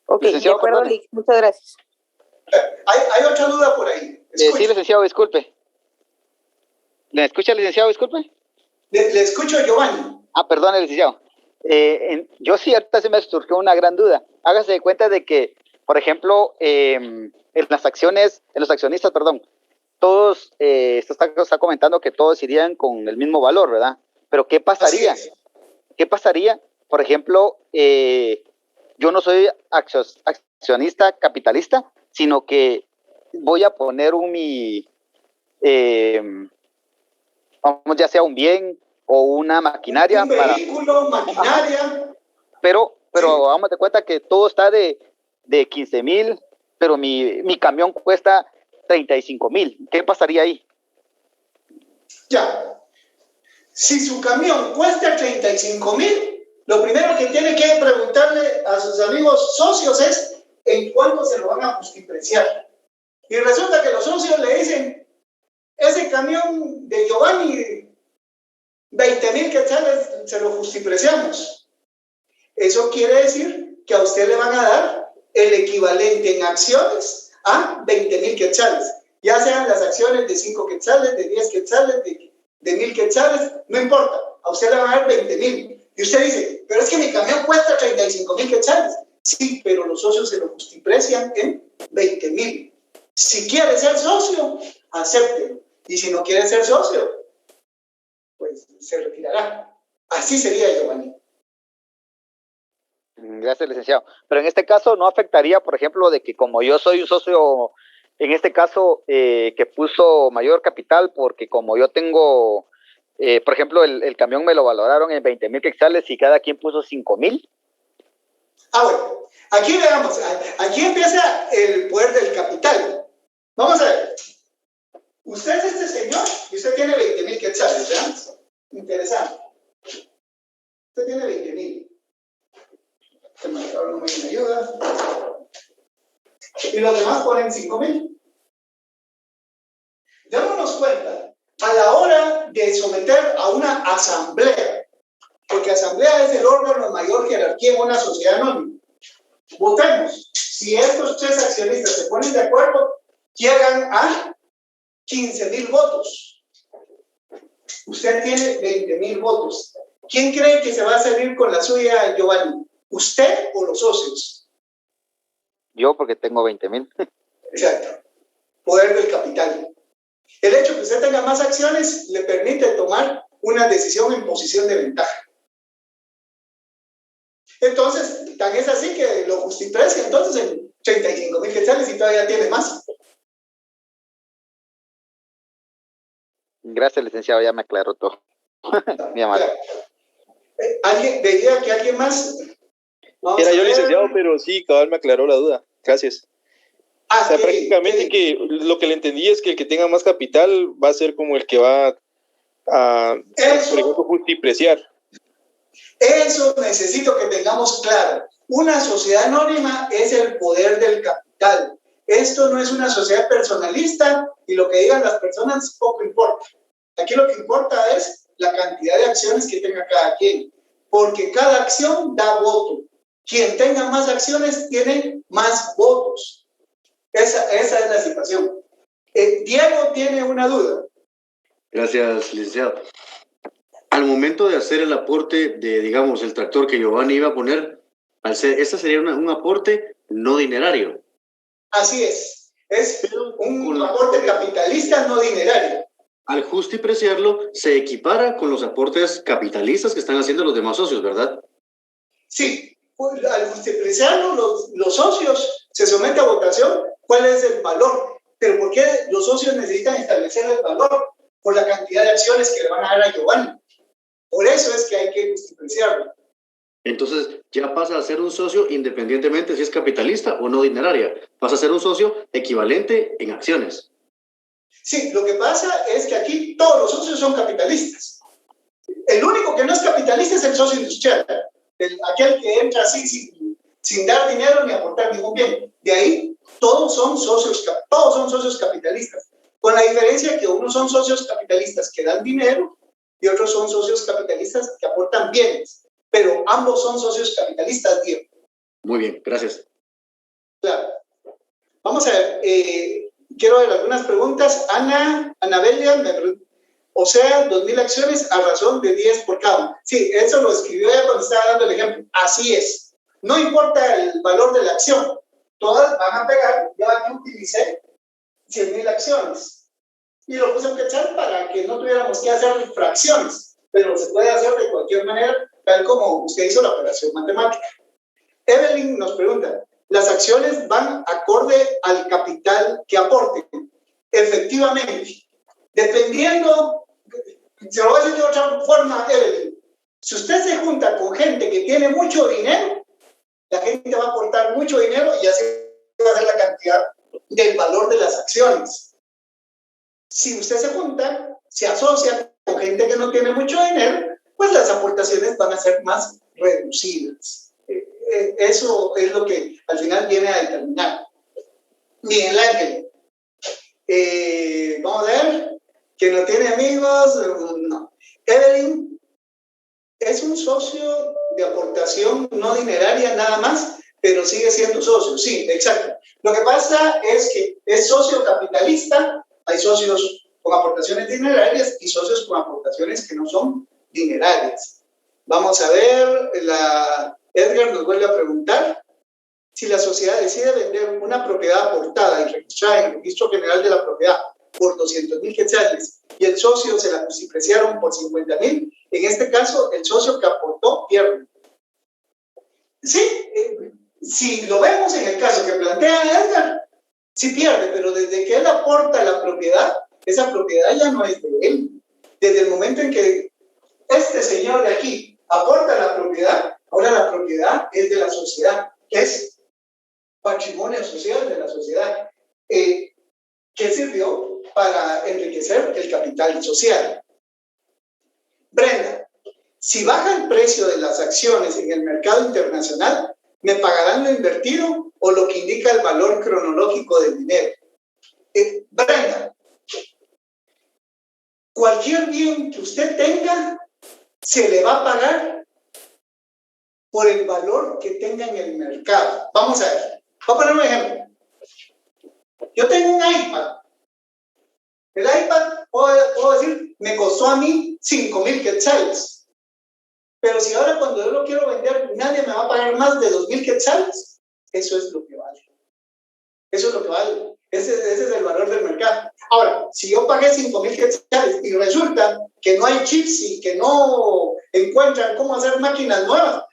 Ok, de Licenciado, acuerdo, perdone. Lick. Muchas gracias. Hay otra duda por ahí. Sí, Escuche. licenciado, disculpe. ¿Le escucha, licenciado, disculpe? Le escucho a Giovanni. Perdón, licenciado. Yo sí, ahorita se me surgió una gran duda. Hágase de cuenta de que, por ejemplo, en las acciones, en los accionistas, perdón, todos, esto está comentando que todos irían con el mismo valor, ¿verdad? Pero ¿qué pasaría? Así es. ¿Qué pasaría? Por ejemplo, yo no soy accionista capitalista, sino que voy a poner vamos, ya sea un bien o una maquinaria Un vehículo, maquinaria. pero Sí. vamos de cuenta que todo está de 15,000, pero mi camión cuesta 35,000. ¿Qué pasaría ahí? Ya. Si su camión cuesta 35,000, lo primero que tiene que preguntarle a sus amigos socios es en cuánto se lo van a justipreciar. Y resulta que los socios le dicen, ese camión de Giovanni, 20,000 quetzales se lo justipreciamos. Eso quiere decir que a usted le van a dar el equivalente en acciones a 20,000 quetzales. Ya sean las acciones de 5 quetzales, de 10 quetzales, de 1,000 quetzales, no importa. A usted le van a dar 20,000. Y usted dice, pero es que mi camión cuesta 35,000 quetzales. Sí, pero los socios se lo justiprecian en 20,000. Si quiere ser socio, acéptelo. Y si no quiere ser socio, pues se retirará. Así sería, Giovanni. Gracias, licenciado. Pero en este caso no afectaría, por ejemplo, de que como yo soy un socio, en este caso, que puso mayor capital, porque como yo tengo, por ejemplo, el camión me lo valoraron en 20,000 quetzales y cada quien puso 5,000. Bueno, aquí veamos, aquí empieza el poder del capital. Vamos a ver. Usted es este señor y usted tiene 20,000 quetzales, ¿verdad? Interesante. Usted tiene 20,000. Este marcador no me ayuda. Y los demás ponen 5,000. Démonos cuenta, a la hora de someter a una asamblea, porque asamblea es el órgano de mayor jerarquía en una sociedad anónima, votemos. Si estos 3 accionistas se ponen de acuerdo, llegan a 15,000 votos. Usted tiene 20,000 votos. ¿Quién cree que se va a salir con la suya, Giovanni? ¿Usted o los socios? Yo porque tengo 20,000. Exacto. Poder del capital. El hecho de que usted tenga más acciones le permite tomar una decisión en posición de ventaja. Entonces, tan es así que lo justiprecia entonces en 35,000 quetzales y todavía tiene más. Gracias, licenciado, ya me aclaró todo. Mi amable. ¿Alguien veía que alguien más? Vamos Era a yo, ver. licenciado, pero sí, cabal me aclaró la duda. Gracias. O sea, prácticamente que lo que le entendí es que el que tenga más capital va a ser como el que va a, por ejemplo, justipreciar. Eso necesito que tengamos claro. Una sociedad anónima es el poder del capital. Esto no es una sociedad personalista y lo que digan las personas poco importa. Aquí lo que importa es la cantidad de acciones que tenga cada quien, porque cada acción da voto. Quien tenga más acciones tiene más votos. Esa es la situación. Diego tiene una duda. Gracias, licenciado. Al momento de hacer el aporte de, digamos, el tractor que Giovanni iba a poner, este sería un aporte no dinerario. Así es un aporte capitalista no dinerario. Al justipreciarlo, se equipara con los aportes capitalistas que están haciendo los demás socios, ¿verdad? Sí, pues, al justipreciarlo, los socios se someten a votación cuál es el valor. Pero ¿por qué los socios necesitan establecer el valor? Por la cantidad de acciones que le van a dar a Giovanni. Por eso es que hay que justipreciarlo. Entonces ya pasa a ser un socio independientemente si es capitalista o no dineraria. Pasa a ser un socio equivalente en acciones. Sí, lo que pasa es que aquí todos los socios son capitalistas. El único que no es capitalista es el socio industrial, aquel que entra así sin dar dinero ni aportar ningún bien. De ahí todos son socios capitalistas, con la diferencia que unos son socios capitalistas que dan dinero y otros son socios capitalistas que aportan bienes, pero ambos son socios capitalistas, Diego. Muy bien, gracias. Claro. Vamos a ver, quiero ver algunas preguntas. Anabelia me pregunta, o sea, 2,000 acciones a razón de 10 por cada uno. Sí, eso lo escribió ella cuando estaba dando el ejemplo. Así es. No importa el valor de la acción, todas van a pegar. Yo aquí utilicé 100,000 acciones y lo puse en quetzal para que no tuviéramos que hacer fracciones, pero se puede hacer de cualquier manera, tal como usted hizo la operación matemática. Evelyn nos pregunta, ¿las acciones van acorde al capital que aporten? Efectivamente, dependiendo, se lo voy a decir de otra forma, Evelyn, si usted se junta con gente que tiene mucho dinero, la gente va a aportar mucho dinero y así va a ser la cantidad del valor de las acciones. Si usted se asocia con gente que no tiene mucho dinero, pues las aportaciones van a ser más reducidas. Eso es lo que al final viene a determinar. Miguel Ángel, vamos a ver, que no tiene amigos, no. Evelyn es un socio de aportación no dineraria nada más, pero sigue siendo socio, sí, exacto. Lo que pasa es que es socio capitalista, hay socios con aportaciones dinerarias y socios con aportaciones que no son dinerarias. Vamos a ver, Edgar nos vuelve a preguntar, si la sociedad decide vender una propiedad aportada y registrada en el Registro General de la Propiedad por 200,000 quetzales y el socio se la justipreciaron por 50,000, en este caso el socio que aportó pierde. Sí, si lo vemos en el caso que plantea Edgar, sí pierde, pero desde que él aporta la propiedad, esa propiedad ya no es de él. Desde el momento en que este señor de aquí aporta la propiedad, ahora la propiedad es de la sociedad, es patrimonio social de la sociedad, que sirvió para enriquecer el capital social. Brenda, si baja el precio de las acciones en el mercado internacional, ¿me pagarán lo invertido o lo que indica el valor cronológico del dinero? Brenda, cualquier bien que usted tenga se le va a pagar por el valor que tenga en el mercado. Vamos a ver, voy a poner un ejemplo. Yo tengo un iPad. El iPad, puedo decir, me costó a mí 5,000 quetzales. Pero si ahora cuando yo lo quiero vender, nadie me va a pagar más de 2,000 quetzales, eso es lo que vale. Eso es lo que vale. Ese es el valor del mercado. Ahora, si yo pagué 5,000 quetzales y resulta que no hay chips y que no encuentran cómo hacer máquinas nuevas,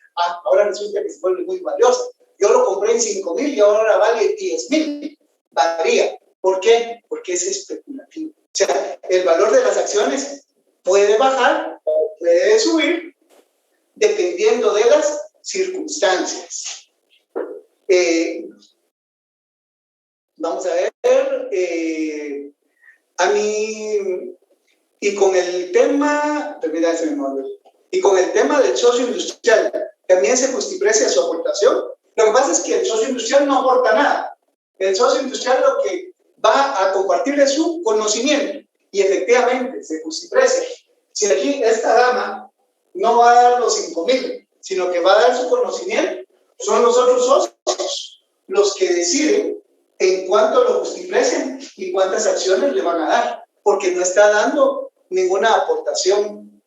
ahora resulta que se vuelve muy valiosa. Yo lo compré en 5,000 y ahora vale 10,000. Varía. ¿Por qué? Porque es especulativo. O sea, el valor de las acciones puede bajar o puede subir dependiendo de las circunstancias. Vamos a ver, a mí, y con el tema, y con el tema del socio industrial, también se justiprecia su aportación. Lo que pasa es que el socio industrial no aporta nada. El socio industrial lo que va a compartir es su conocimiento, y efectivamente se justiprecia. Si aquí esta dama no va a dar los 5,000, sino que va a dar su conocimiento, son los otros socios los que deciden en cuánto lo justiprecian y cuántas acciones le van a dar, porque no está dando ninguna aportación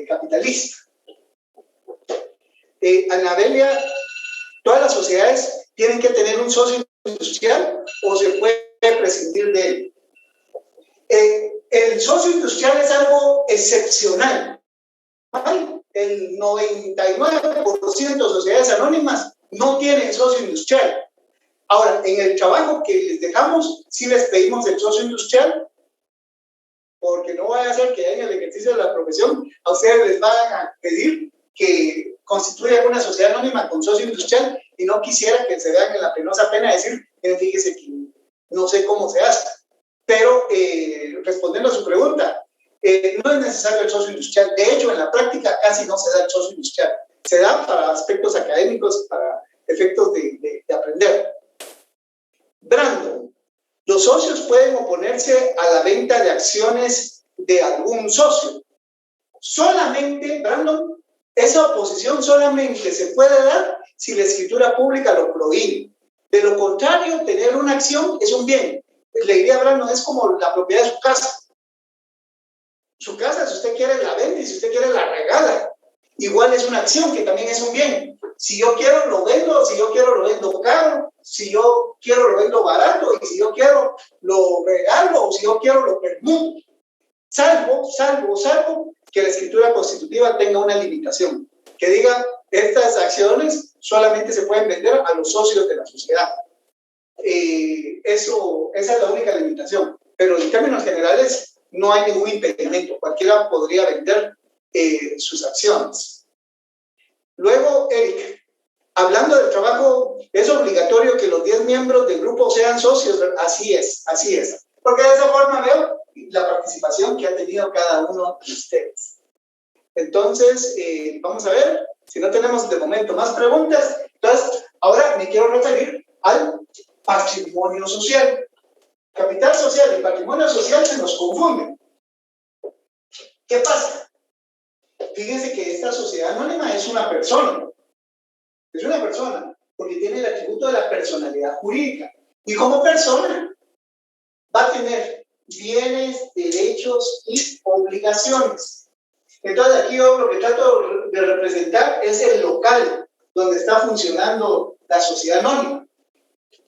capitalista. Anabelia, ¿todas las sociedades tienen que tener un socio industrial o se puede prescindir de él? El socio industrial es algo excepcional. El 99% de sociedades anónimas no tienen socio industrial. Ahora, en el trabajo que les dejamos, sí les pedimos el socio industrial, porque no vaya a ser que en el ejercicio de la profesión a ustedes les van a pedir que constituye una sociedad anónima con socio industrial y no quisiera que se vean en la penosa pena de decir, fíjese que no sé cómo se hace. Pero respondiendo a su pregunta, no es necesario el socio industrial. De hecho, en la práctica casi no se da el socio industrial. Se da para aspectos académicos, para efectos de aprender. Brandon, los socios pueden oponerse a la venta de acciones de algún socio. Solamente, Brandon, esa oposición solamente se puede dar si la escritura pública lo prohíbe. De lo contrario, tener una acción es un bien. Le diría a Brandon, es como la propiedad de su casa. Su casa, si usted quiere, la vende y si usted quiere, la regala. Igual es una acción que también es un bien. Si yo quiero, lo vendo. Si yo quiero, lo vendo caro. Si yo quiero, lo vendo barato. Y si yo quiero, lo regalo. O si yo quiero, lo permuto. Salvo que la escritura constitutiva tenga una limitación. Que diga, estas acciones solamente se pueden vender a los socios de la sociedad. Esa es la única limitación. Pero en términos generales, no hay ningún impedimento. Cualquiera podría vender sus acciones. Luego, Eric, hablando del trabajo, es obligatorio que los 10 miembros del grupo sean socios. Así es. Porque de esa forma veo la participación que ha tenido cada uno de ustedes. Entonces, vamos a ver si no tenemos de momento más preguntas. Entonces, ahora me quiero referir al patrimonio social. Capital social y patrimonio social se nos confunden. ¿Qué pasa? Fíjense que esta sociedad anónima es una persona. Es una persona, porque tiene el atributo de la personalidad jurídica. Y como persona, va a tener bienes, derechos y obligaciones. Entonces, aquí yo lo que trato de representar es el local donde está funcionando la sociedad anónima.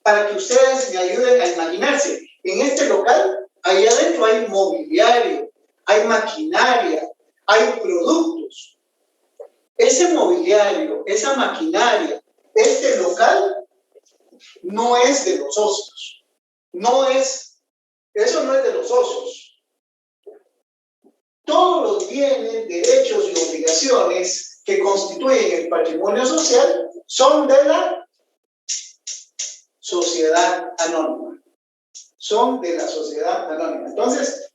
Para que ustedes me ayuden a imaginarse. En este local, ahí adentro hay mobiliario, hay maquinaria, hay productos. Ese mobiliario, esa maquinaria, este local, no es de los socios. Eso no es de los socios. Todos los bienes, derechos y obligaciones que constituyen el patrimonio social son de la sociedad anónima. Entonces,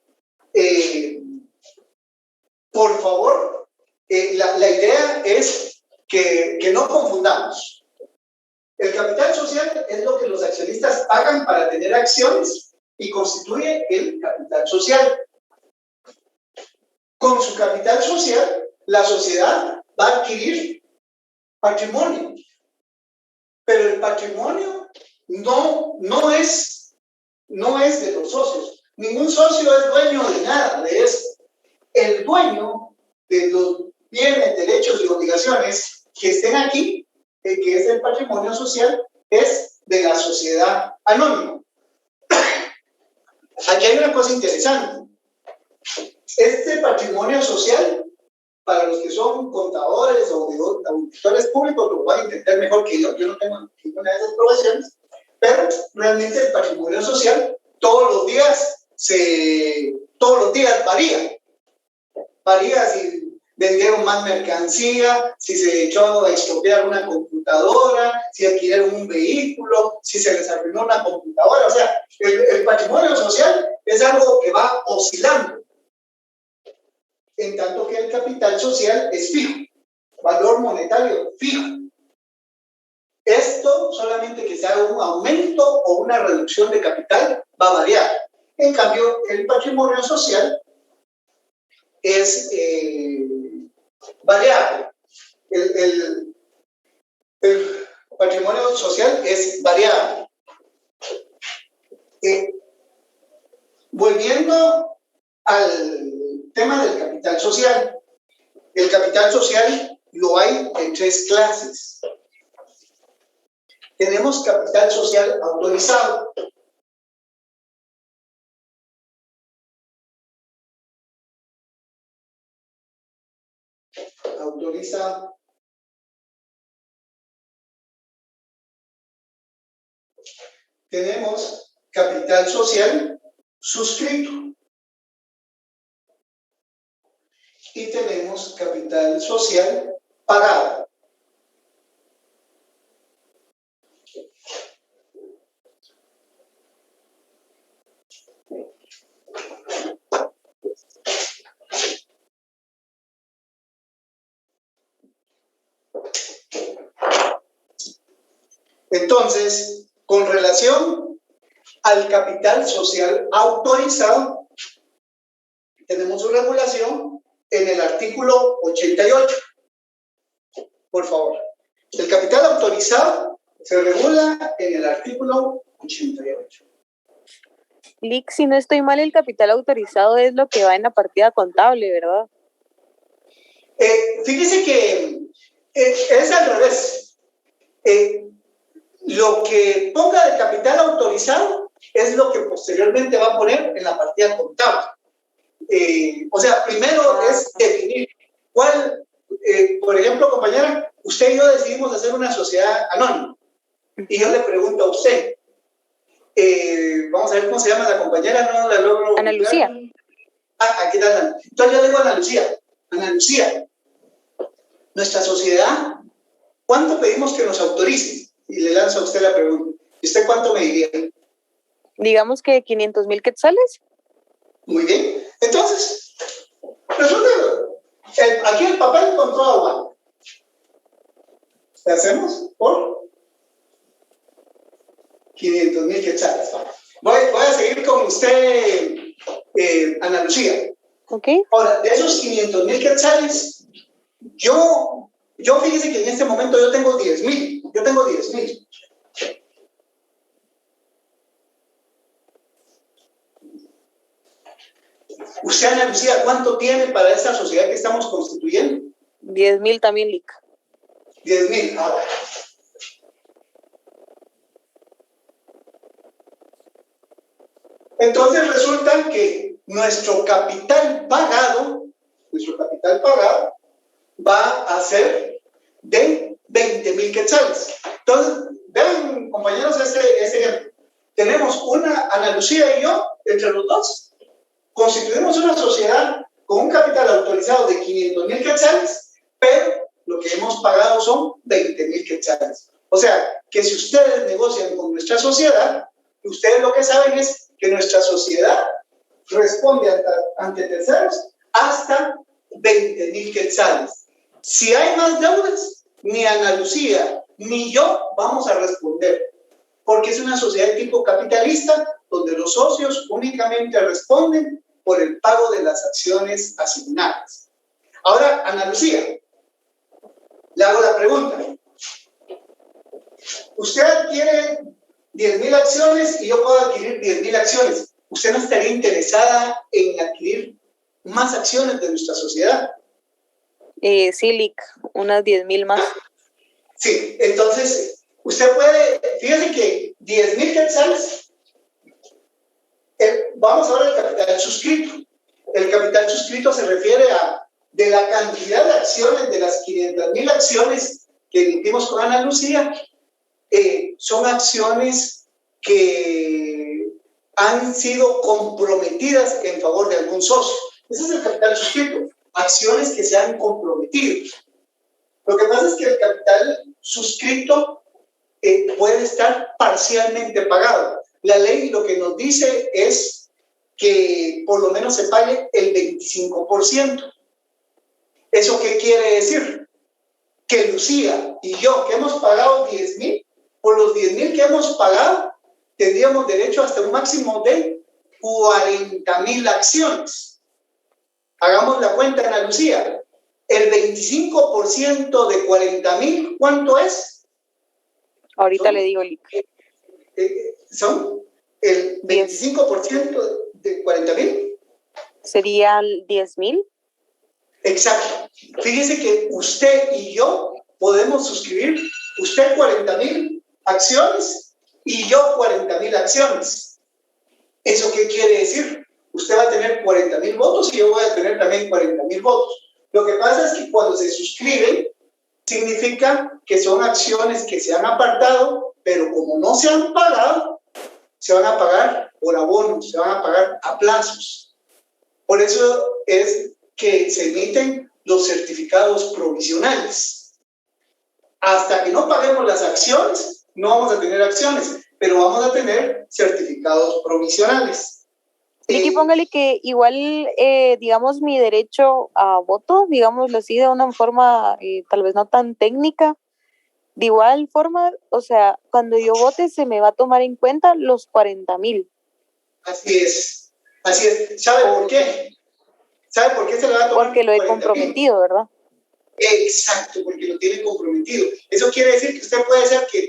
por favor, la idea es que no confundamos. El capital social es lo que los accionistas pagan para tener acciones y constituye el capital social. Con su capital social, la sociedad va a adquirir patrimonio. Pero el patrimonio no es de los socios. Ningún socio es dueño de nada de eso. El dueño de los bienes, derechos y obligaciones que estén aquí, que es el patrimonio social, es de la sociedad anónima. Aquí hay una cosa interesante. Este patrimonio social, para los que son contadores o auditores públicos, lo van a entender mejor que yo no tengo ninguna de esas profesiones, pero realmente el patrimonio social todos los días varía. Varía si vendieron más mercancía, si se echó a expropiar una computadora, si adquirieron un vehículo, si se les arruinó una computadora. O sea, el patrimonio social es algo que va oscilando, en tanto que el capital social es fijo, valor monetario fijo. Esto solamente que se haga un aumento o una reducción de capital va a variar. En cambio, el patrimonio social es variable. El patrimonio social es variable. Volviendo al tema del capital social. El capital social lo hay en 3 clases. Tenemos capital social autorizado. Autorizado. Tenemos capital social suscrito. Y tenemos capital social pagado. Entonces, con relación al capital social autorizado, tenemos su regulación en el artículo 88. Por favor. El capital autorizado se regula en el artículo 88. Lick, si no estoy mal, el capital autorizado es lo que va en la partida contable, ¿verdad? Fíjese que es al revés. Lo que ponga de capital autorizado es lo que posteriormente va a poner en la partida contable. O sea, primero es definir cuál, por ejemplo, compañera, usted y yo decidimos hacer una sociedad anónima. Y yo le pregunto a usted, vamos a ver cómo se llama la compañera, no la logro. Ana Lucía. Aquí está. Entonces yo digo a Ana Lucía, nuestra sociedad, ¿cuánto pedimos que nos autorice? Y le lanzo a usted la pregunta. ¿Y usted cuánto me diría? Digamos que 500,000 quetzales. Muy bien. Entonces, resulta, aquí el papel encontró agua. ¿Le hacemos por 500,000 quetzales? Voy a seguir con usted, Ana Lucía. Ok. Ahora, de esos 500,000 quetzales, yo fíjese que en este momento yo tengo 10,000. Yo tengo 10,000. Usted, Ana Lucía, ¿cuánto tiene para esta sociedad que estamos constituyendo? 10,000 también, Lick. 10,000. Ahora. Entonces resulta que nuestro capital pagado va a ser de 20,000 quetzales. Entonces, vean, compañeros, este ejemplo. Tenemos Ana Lucía y yo, entre los dos, constituimos una sociedad con un capital autorizado de 500,000 quetzales, pero lo que hemos pagado son 20,000 quetzales. O sea, que si ustedes negocian con nuestra sociedad, ustedes lo que saben es que nuestra sociedad responde ante terceros hasta 20,000 quetzales. Si hay más deudas, ni Ana Lucía ni yo vamos a responder, porque es una sociedad de tipo capitalista donde los socios únicamente responden por el pago de las acciones asignadas. Ahora, Ana Lucía, le hago la pregunta. Usted adquiere 10,000 acciones y yo puedo adquirir 10,000 acciones. ¿Usted no estaría interesada en adquirir más acciones de nuestra sociedad? Sí, Lick, unas 10,000 más. Sí, entonces, usted puede, fíjese que 10,000 quetzales, vamos ahora al capital suscrito. El capital suscrito se refiere a de la cantidad de acciones, de las 500,000 acciones que emitimos con Ana Lucía, son acciones que han sido comprometidas en favor de algún socio. Ese es el capital suscrito, acciones que se han comprometido. Lo que pasa es que el capital suscrito puede estar parcialmente pagado. La ley lo que nos dice es que por lo menos se pague el 25%. ¿Eso qué quiere decir? Que Lucía y yo, que hemos pagado 10,000, por los 10,000 que hemos pagado, tendríamos derecho hasta un máximo de 40,000 acciones. Hagamos la cuenta, Ana Lucía. El 25% de 40,000, ¿cuánto es? Ahorita le digo, Lick. Son el 25% de 40,000. ¿Serían 10,000? Exacto. Fíjese que usted y yo podemos suscribir, usted 40,000 acciones y yo 40,000 acciones. ¿Eso qué quiere decir? Usted va a tener 40,000 votos y yo voy a tener también 40,000 votos. Lo que pasa es que cuando se suscriben, significa que son acciones que se han apartado, pero como no se han pagado, se van a pagar por abonos, se van a pagar a plazos. Por eso es que se emiten los certificados provisionales. Hasta que no paguemos las acciones, no vamos a tener acciones, pero vamos a tener certificados provisionales. Aquí póngale que igual, digamos, mi derecho a voto, digámoslo así, de una forma tal vez no tan técnica, de igual forma, o sea, cuando yo vote se me va a tomar en cuenta los 40,000. Así es. ¿Sabe por qué? ¿Sabe por qué se le va a tomar? Porque lo he comprometido, ¿verdad? Exacto, porque lo tiene comprometido. Eso quiere decir que usted puede ser que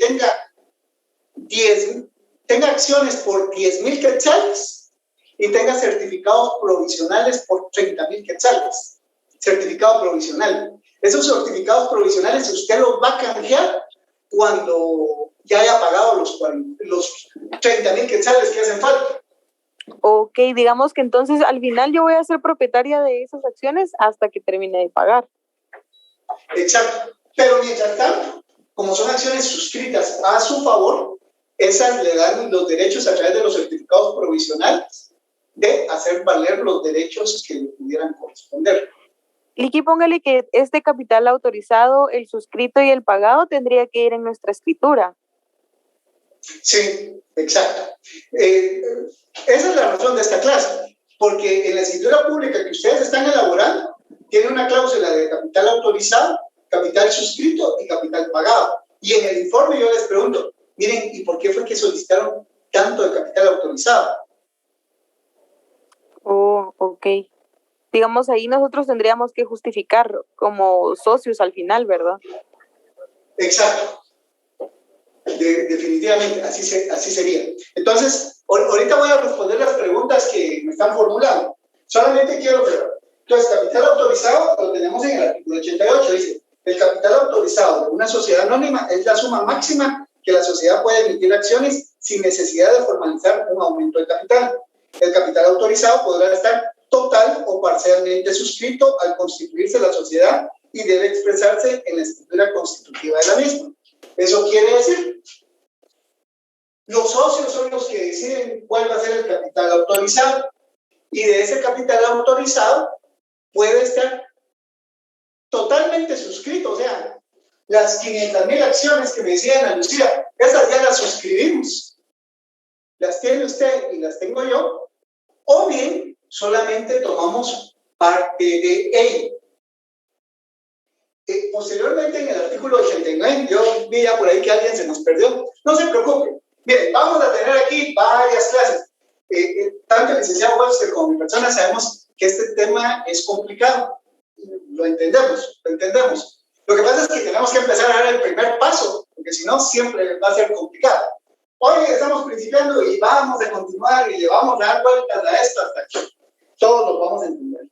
tenga acciones por 10,000 quetzales y tenga certificados provisionales por 30,000 quetzales. Certificado provisional. Esos certificados provisionales usted los va a canjear cuando ya haya pagado los 30,000 quetzales que hacen falta. Ok, digamos que entonces al final yo voy a ser propietaria de esas acciones hasta que termine de pagar. Exacto. Pero mientras tanto, como son acciones suscritas a su favor, esas le dan los derechos a través de los certificados provisionales de hacer valer los derechos que le pudieran corresponder. Licky, póngale que este capital autorizado, el suscrito y el pagado tendría que ir en nuestra escritura. Sí, exacto. Esa es la razón de esta clase, porque en la escritura pública que ustedes están elaborando, tiene una cláusula de capital autorizado, capital suscrito y capital pagado. Y en el informe yo les pregunto, miren, ¿y por qué fue que solicitaron tanto de capital autorizado? Oh, ok. Digamos, ahí nosotros tendríamos que justificar como socios al final, ¿verdad? Exacto. Definitivamente, así sería. Entonces, ahorita voy a responder las preguntas que me están formulando. Solamente quiero ver. Entonces, capital autorizado lo tenemos en el artículo 88. Dice, el capital autorizado de una sociedad anónima es la suma máxima que la sociedad puede emitir acciones sin necesidad de formalizar un aumento de capital. El capital autorizado podrá estar total o parcialmente suscrito al constituirse la sociedad y debe expresarse en la escritura constitutiva de la misma. Eso quiere decir, los socios son los que deciden cuál va a ser el capital autorizado, y de ese capital autorizado puede estar totalmente suscrito. O sea, las 500,000 acciones que me decía Ana Lucía, esas ya las suscribimos, las tiene usted y las tengo yo, o bien solamente tomamos parte de ello. Posteriormente, en el artículo 89, yo vi ya por ahí que alguien se nos perdió. No se preocupe. Bien, vamos a tener aquí varias clases. Tanto el licenciado Webster como mi persona sabemos que este tema es complicado. Lo entendemos. Lo que pasa es que tenemos que empezar a dar el primer paso, porque si no, siempre va a ser complicado. Hoy estamos principiando y vamos a continuar y le vamos a dar vueltas a esto hasta aquí. Todos lo vamos a entender.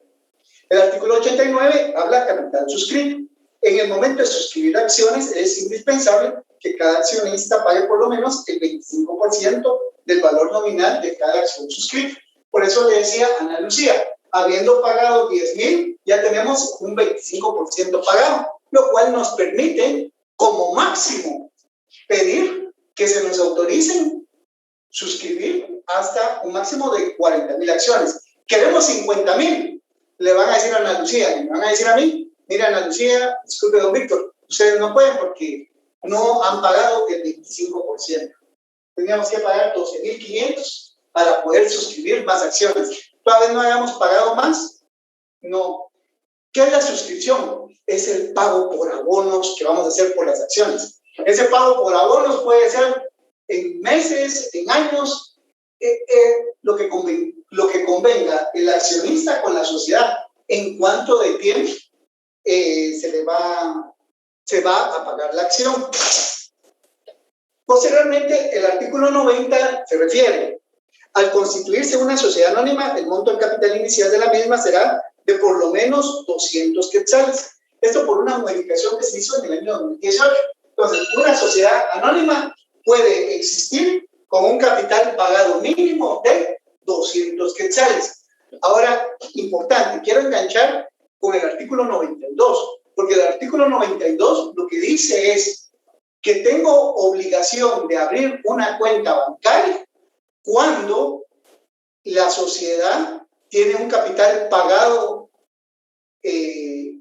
El artículo 89 habla de capital suscrito. En el momento de suscribir acciones es indispensable que cada accionista pague por lo menos el 25% del valor nominal de cada acción suscrita. Por eso le decía a Ana Lucía, habiendo pagado 10,000, ya tenemos un 25% pagado, lo cual nos permite como máximo pedir que se nos autoricen suscribir hasta un máximo de 40,000 acciones. Queremos 50,000, le van a decir a Ana Lucía, y me van a decir a mí, mira, Ana Lucía, disculpe, don Víctor, ustedes no pueden porque no han pagado el 25%. Teníamos que pagar 12,500 para poder suscribir más acciones. ¿Todavía no hayamos pagado más? No. ¿Qué es la suscripción? Es el pago por abonos que vamos a hacer por las acciones. Ese pago por abonos puede ser en meses, en años, lo que convenga el accionista con la sociedad en cuanto de tiempo se va a pagar la acción. Posteriormente, el artículo 90 se refiere al constituirse una sociedad anónima, el monto del capital inicial de la misma será de por lo menos 200 quetzales. Esto por una modificación que se hizo en el año 2018. Entonces, una sociedad anónima puede existir con un capital pagado mínimo de 200 quetzales. Ahora, importante, quiero enganchar con el artículo 92, porque el artículo 92 lo que dice es que tengo obligación de abrir una cuenta bancaria cuando la sociedad tiene un capital pagado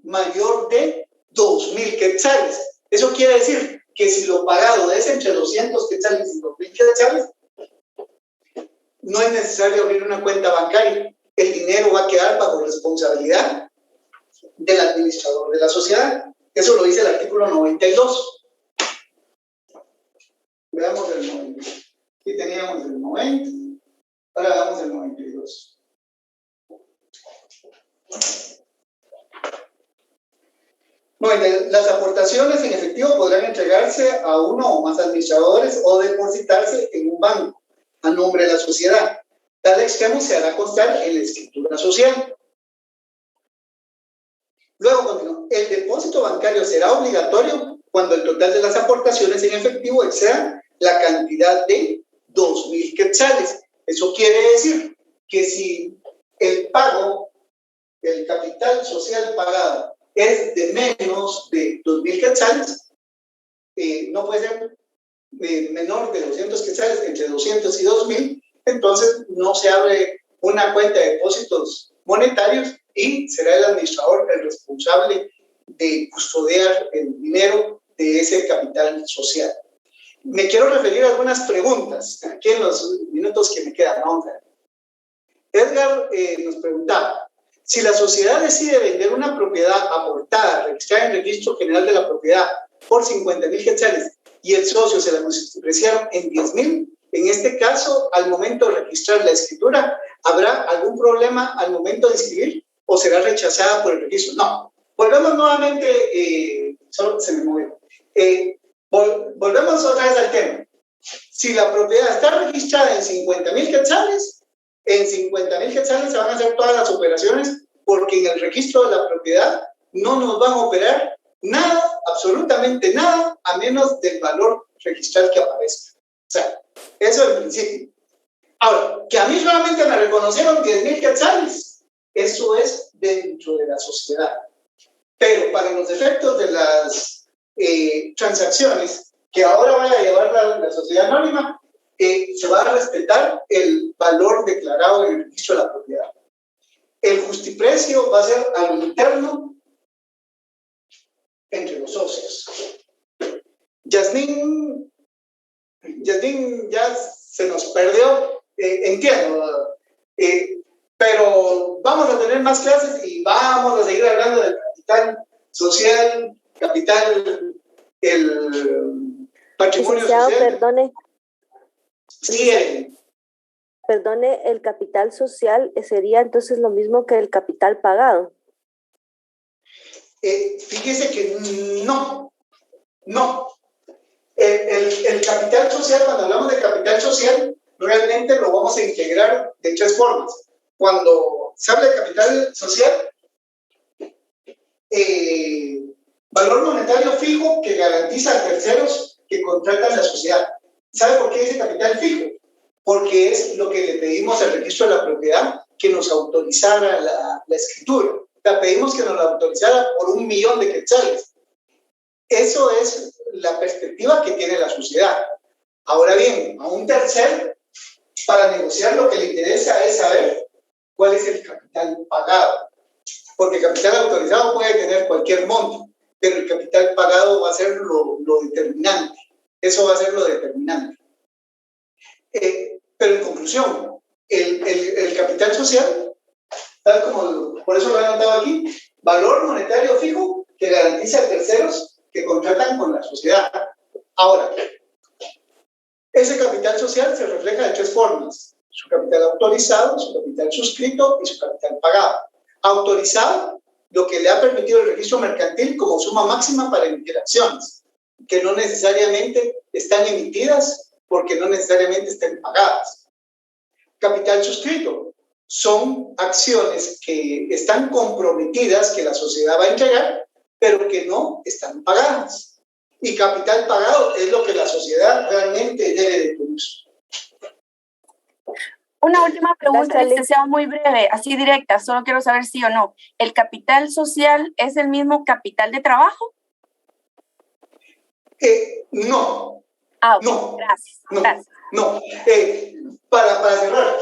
mayor de 2,000 quetzales. Eso quiere decir que si lo pagado es entre 200 quetzales y 2,000 quetzales, no es necesario abrir una cuenta bancaria. El dinero va a quedar bajo responsabilidad del administrador de la sociedad. Eso lo dice el artículo 92. Veamos el 90. Aquí teníamos el 90. Ahora veamos el 92. Las aportaciones en efectivo podrán entregarse a uno o más administradores o depositarse en un banco a nombre de la sociedad. Tal extremo se hará constar en la escritura social. Luego continúa. El depósito bancario será obligatorio cuando el total de las aportaciones en efectivo exceda la cantidad de 2,000 quetzales. Eso quiere decir que si el pago, el capital social pagado, es de menos de 2,000 quetzales, no puede ser menor de 200 quetzales, entre 200 y 2,000, entonces no se abre una cuenta de depósitos monetarios y será el administrador el responsable de custodiar el dinero de ese capital social. Me quiero referir a algunas preguntas aquí en los minutos que me quedan, ¿no? Edgar nos preguntaba: si la sociedad decide vender una propiedad aportada, registrada en el Registro General de la Propiedad por 50,000 quetzales y el socio se la despreciaron en 10,000, en este caso, al momento de registrar la escritura, ¿habrá algún problema al momento de inscribir o será rechazada por el registro? No. Volvemos nuevamente, solo se me movió. Volvemos otra vez al tema. Si la propiedad está registrada en 50,000 quetzales, en 50,000 quetzales se van a hacer todas las operaciones, porque en el registro de la propiedad no nos van a operar nada, absolutamente nada, a menos del valor registral que aparezca. O sea, eso es el principio. Ahora, que a mí solamente me reconocieron 10,000 quetzales, eso es dentro de la sociedad. Pero para los efectos de las transacciones que ahora vaya a llevar la sociedad anónima, se va a respetar el valor declarado en el registro de la propiedad. El justiprecio va a ser algo interno entre los socios. Yasmín ya se nos perdió, entiendo, pero vamos a tener más clases y vamos a seguir hablando del capital social, capital, el patrimonio social. Perdone. Sí, Perdone, el capital social sería entonces lo mismo que el capital pagado. Fíjese que no. El capital social, cuando hablamos de capital social, realmente lo vamos a integrar de 3 formas. Cuando se habla de capital social, valor monetario fijo que garantiza a terceros que contratan la sociedad. ¿Sabe por qué dice capital fijo? Porque es lo que le pedimos al registro de la propiedad, que nos autorizara la escritura. La pedimos que nos la autorizara por 1,000,000 de quetzales. Eso es la perspectiva que tiene la sociedad. Ahora bien, a un tercero, para negociar lo que le interesa es saber cuál es el capital pagado. Porque el capital autorizado puede tener cualquier monto, pero el capital pagado va a ser lo determinante. Eso va a ser lo determinante. Pero en conclusión, el capital social, tal como por eso lo he anotado aquí, valor monetario fijo que garantiza a terceros que contratan con la sociedad. Ahora, ese capital social se refleja de 3 formas: su capital autorizado, su capital suscrito y su capital pagado. Autorizado, lo que le ha permitido el registro mercantil como suma máxima para emitir acciones, que no necesariamente están emitidas porque no necesariamente estén pagadas. Capital suscrito son acciones que están comprometidas, que la sociedad va a entregar, pero que no están pagadas. Y capital pagado es lo que la sociedad realmente debe de tener. Una última pregunta, licenciado, muy breve, así directa, solo quiero saber sí o no. ¿El capital social es el mismo capital de trabajo? No. Okay. No. Gracias. Gracias. No. Para cerrar,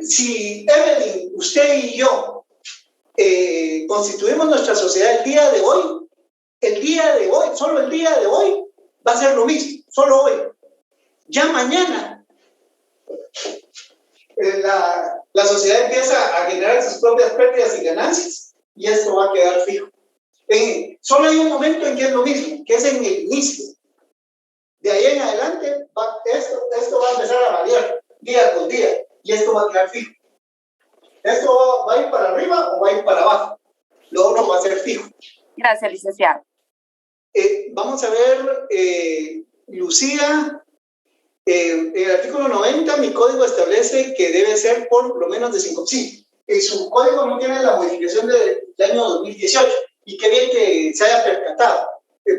si Evelyn, usted y yo constituimos nuestra sociedad el día de hoy, el día de hoy, solo el día de hoy, va a ser lo mismo, solo hoy. Ya mañana, la sociedad empieza a generar sus propias pérdidas y ganancias, y esto va a quedar fijo. Solo hay un momento en que es lo mismo, que es en el inicio. De ahí en adelante, esto va a empezar a variar día con día, y esto va a quedar fijo. Esto va a ir para arriba o va a ir para abajo. Lo otro va a ser fijo. Gracias, licenciado. Vamos a ver, Lucía, en el artículo 90, mi código establece que debe ser por lo menos de 5. Sí, su código no tiene la modificación del año 2018, y qué bien que se haya percatado.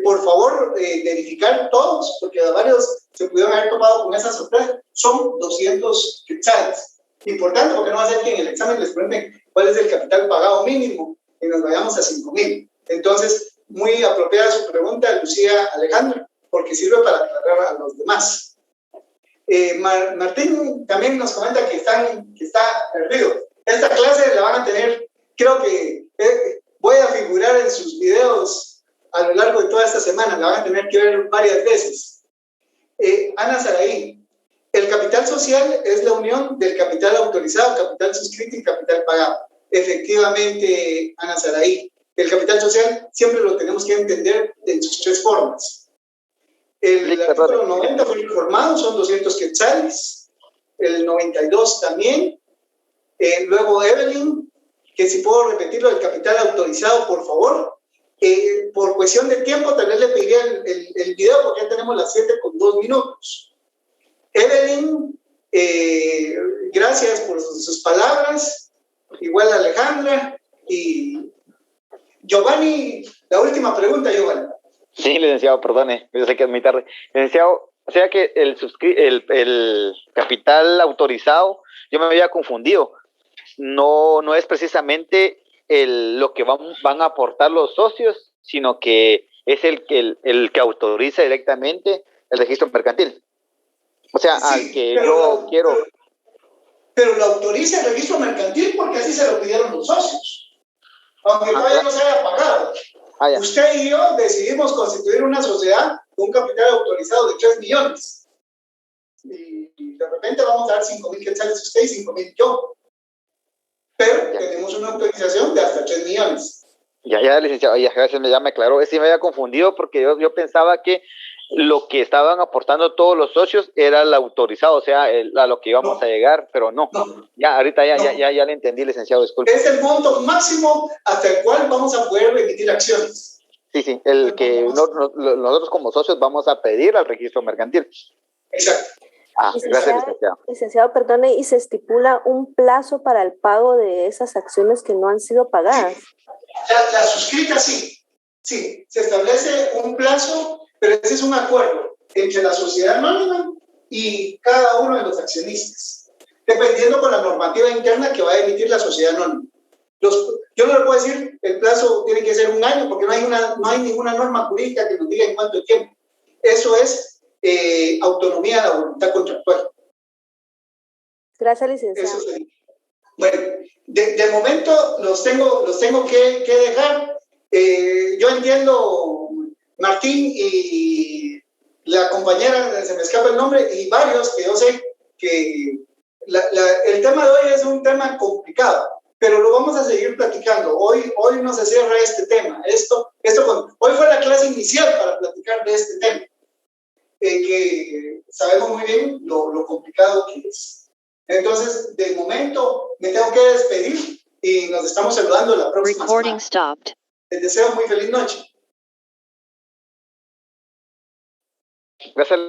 Por favor, verificar todos, porque varios se pudieron haber topado con esa sorpresa. Son 200 quetzales. Importante, porque no va a ser que en el examen les pregunten cuál es el capital pagado mínimo y nos vayamos a 5,000. Entonces, muy apropiada su pregunta, Lucía Alejandra, porque sirve para aclarar a los demás. Martín también nos comenta que está perdido. Esta clase la van a tener, creo que voy a figurar en sus videos a lo largo de toda esta semana, la van a tener que ver varias veces. Ana Saraí, el capital social es la unión del capital autorizado, capital suscrito y capital pagado. Efectivamente, Ana Saraí, el capital social siempre lo tenemos que entender en sus 3 formas. El artículo 90 fue informado, son 200 quetzales. El 92 también. Luego Evelyn, que si puedo repetirlo, el capital autorizado, por favor. Por cuestión de tiempo, tal vez le pediría el video porque ya tenemos las 7:02. Evelyn, gracias por sus palabras. Igual Alejandra. Y Giovanni, la última pregunta, Giovanni. Sí, licenciado, perdone, yo sé que es muy tarde. Licenciado, o sea que el capital autorizado, yo me había confundido. No es precisamente lo que van a aportar los socios, sino que es el que autoriza directamente el registro mercantil. O sea, sí, al que yo quiero... Pero lo autoriza el registro mercantil porque así se lo pidieron los socios. Aunque todavía no se haya pagado. Usted y yo decidimos constituir una sociedad con un capital autorizado de 3 millones. Y de repente vamos a dar 5,000 quetzales usted y 5,000 yo. Pero tenemos una autorización de hasta 3 millones. Ya, licenciado, gracias, ya me aclaró. Sí me había confundido porque yo pensaba que lo que estaban aportando todos los socios era el autorizado, o sea, a lo que íbamos a llegar, pero no. Ya, ahorita ya le entendí, licenciado, disculpe. Es el monto máximo hasta el cual vamos a poder emitir acciones. Sí, el que nosotros como socios vamos a pedir al registro mercantil. Exacto. Gracias, licenciado. Licenciado, perdone, ¿y se estipula un plazo para el pago de esas acciones que no han sido pagadas? La suscrita sí, se establece un plazo, pero ese es un acuerdo entre la sociedad anónima y cada uno de los accionistas, dependiendo con la normativa interna que va a emitir la sociedad anónima. Yo no le puedo decir el plazo tiene que ser 1 año, porque no hay ninguna norma jurídica que nos diga en cuánto tiempo. Eso es autonomía de la voluntad contractual. Gracias, licenciado. Eso sería. Bueno, de momento los tengo que dejar. Yo entiendo, Martín y la compañera, se me escapa el nombre, y varios que yo sé que el tema de hoy es un tema complicado, pero lo vamos a seguir platicando. Hoy no se cierra este tema. Hoy fue la clase inicial para platicar de este tema, que sabemos muy bien lo complicado que es. Entonces, de momento, me tengo que despedir y nos estamos saludando la próxima semana. Les deseo muy feliz noche. Gracias.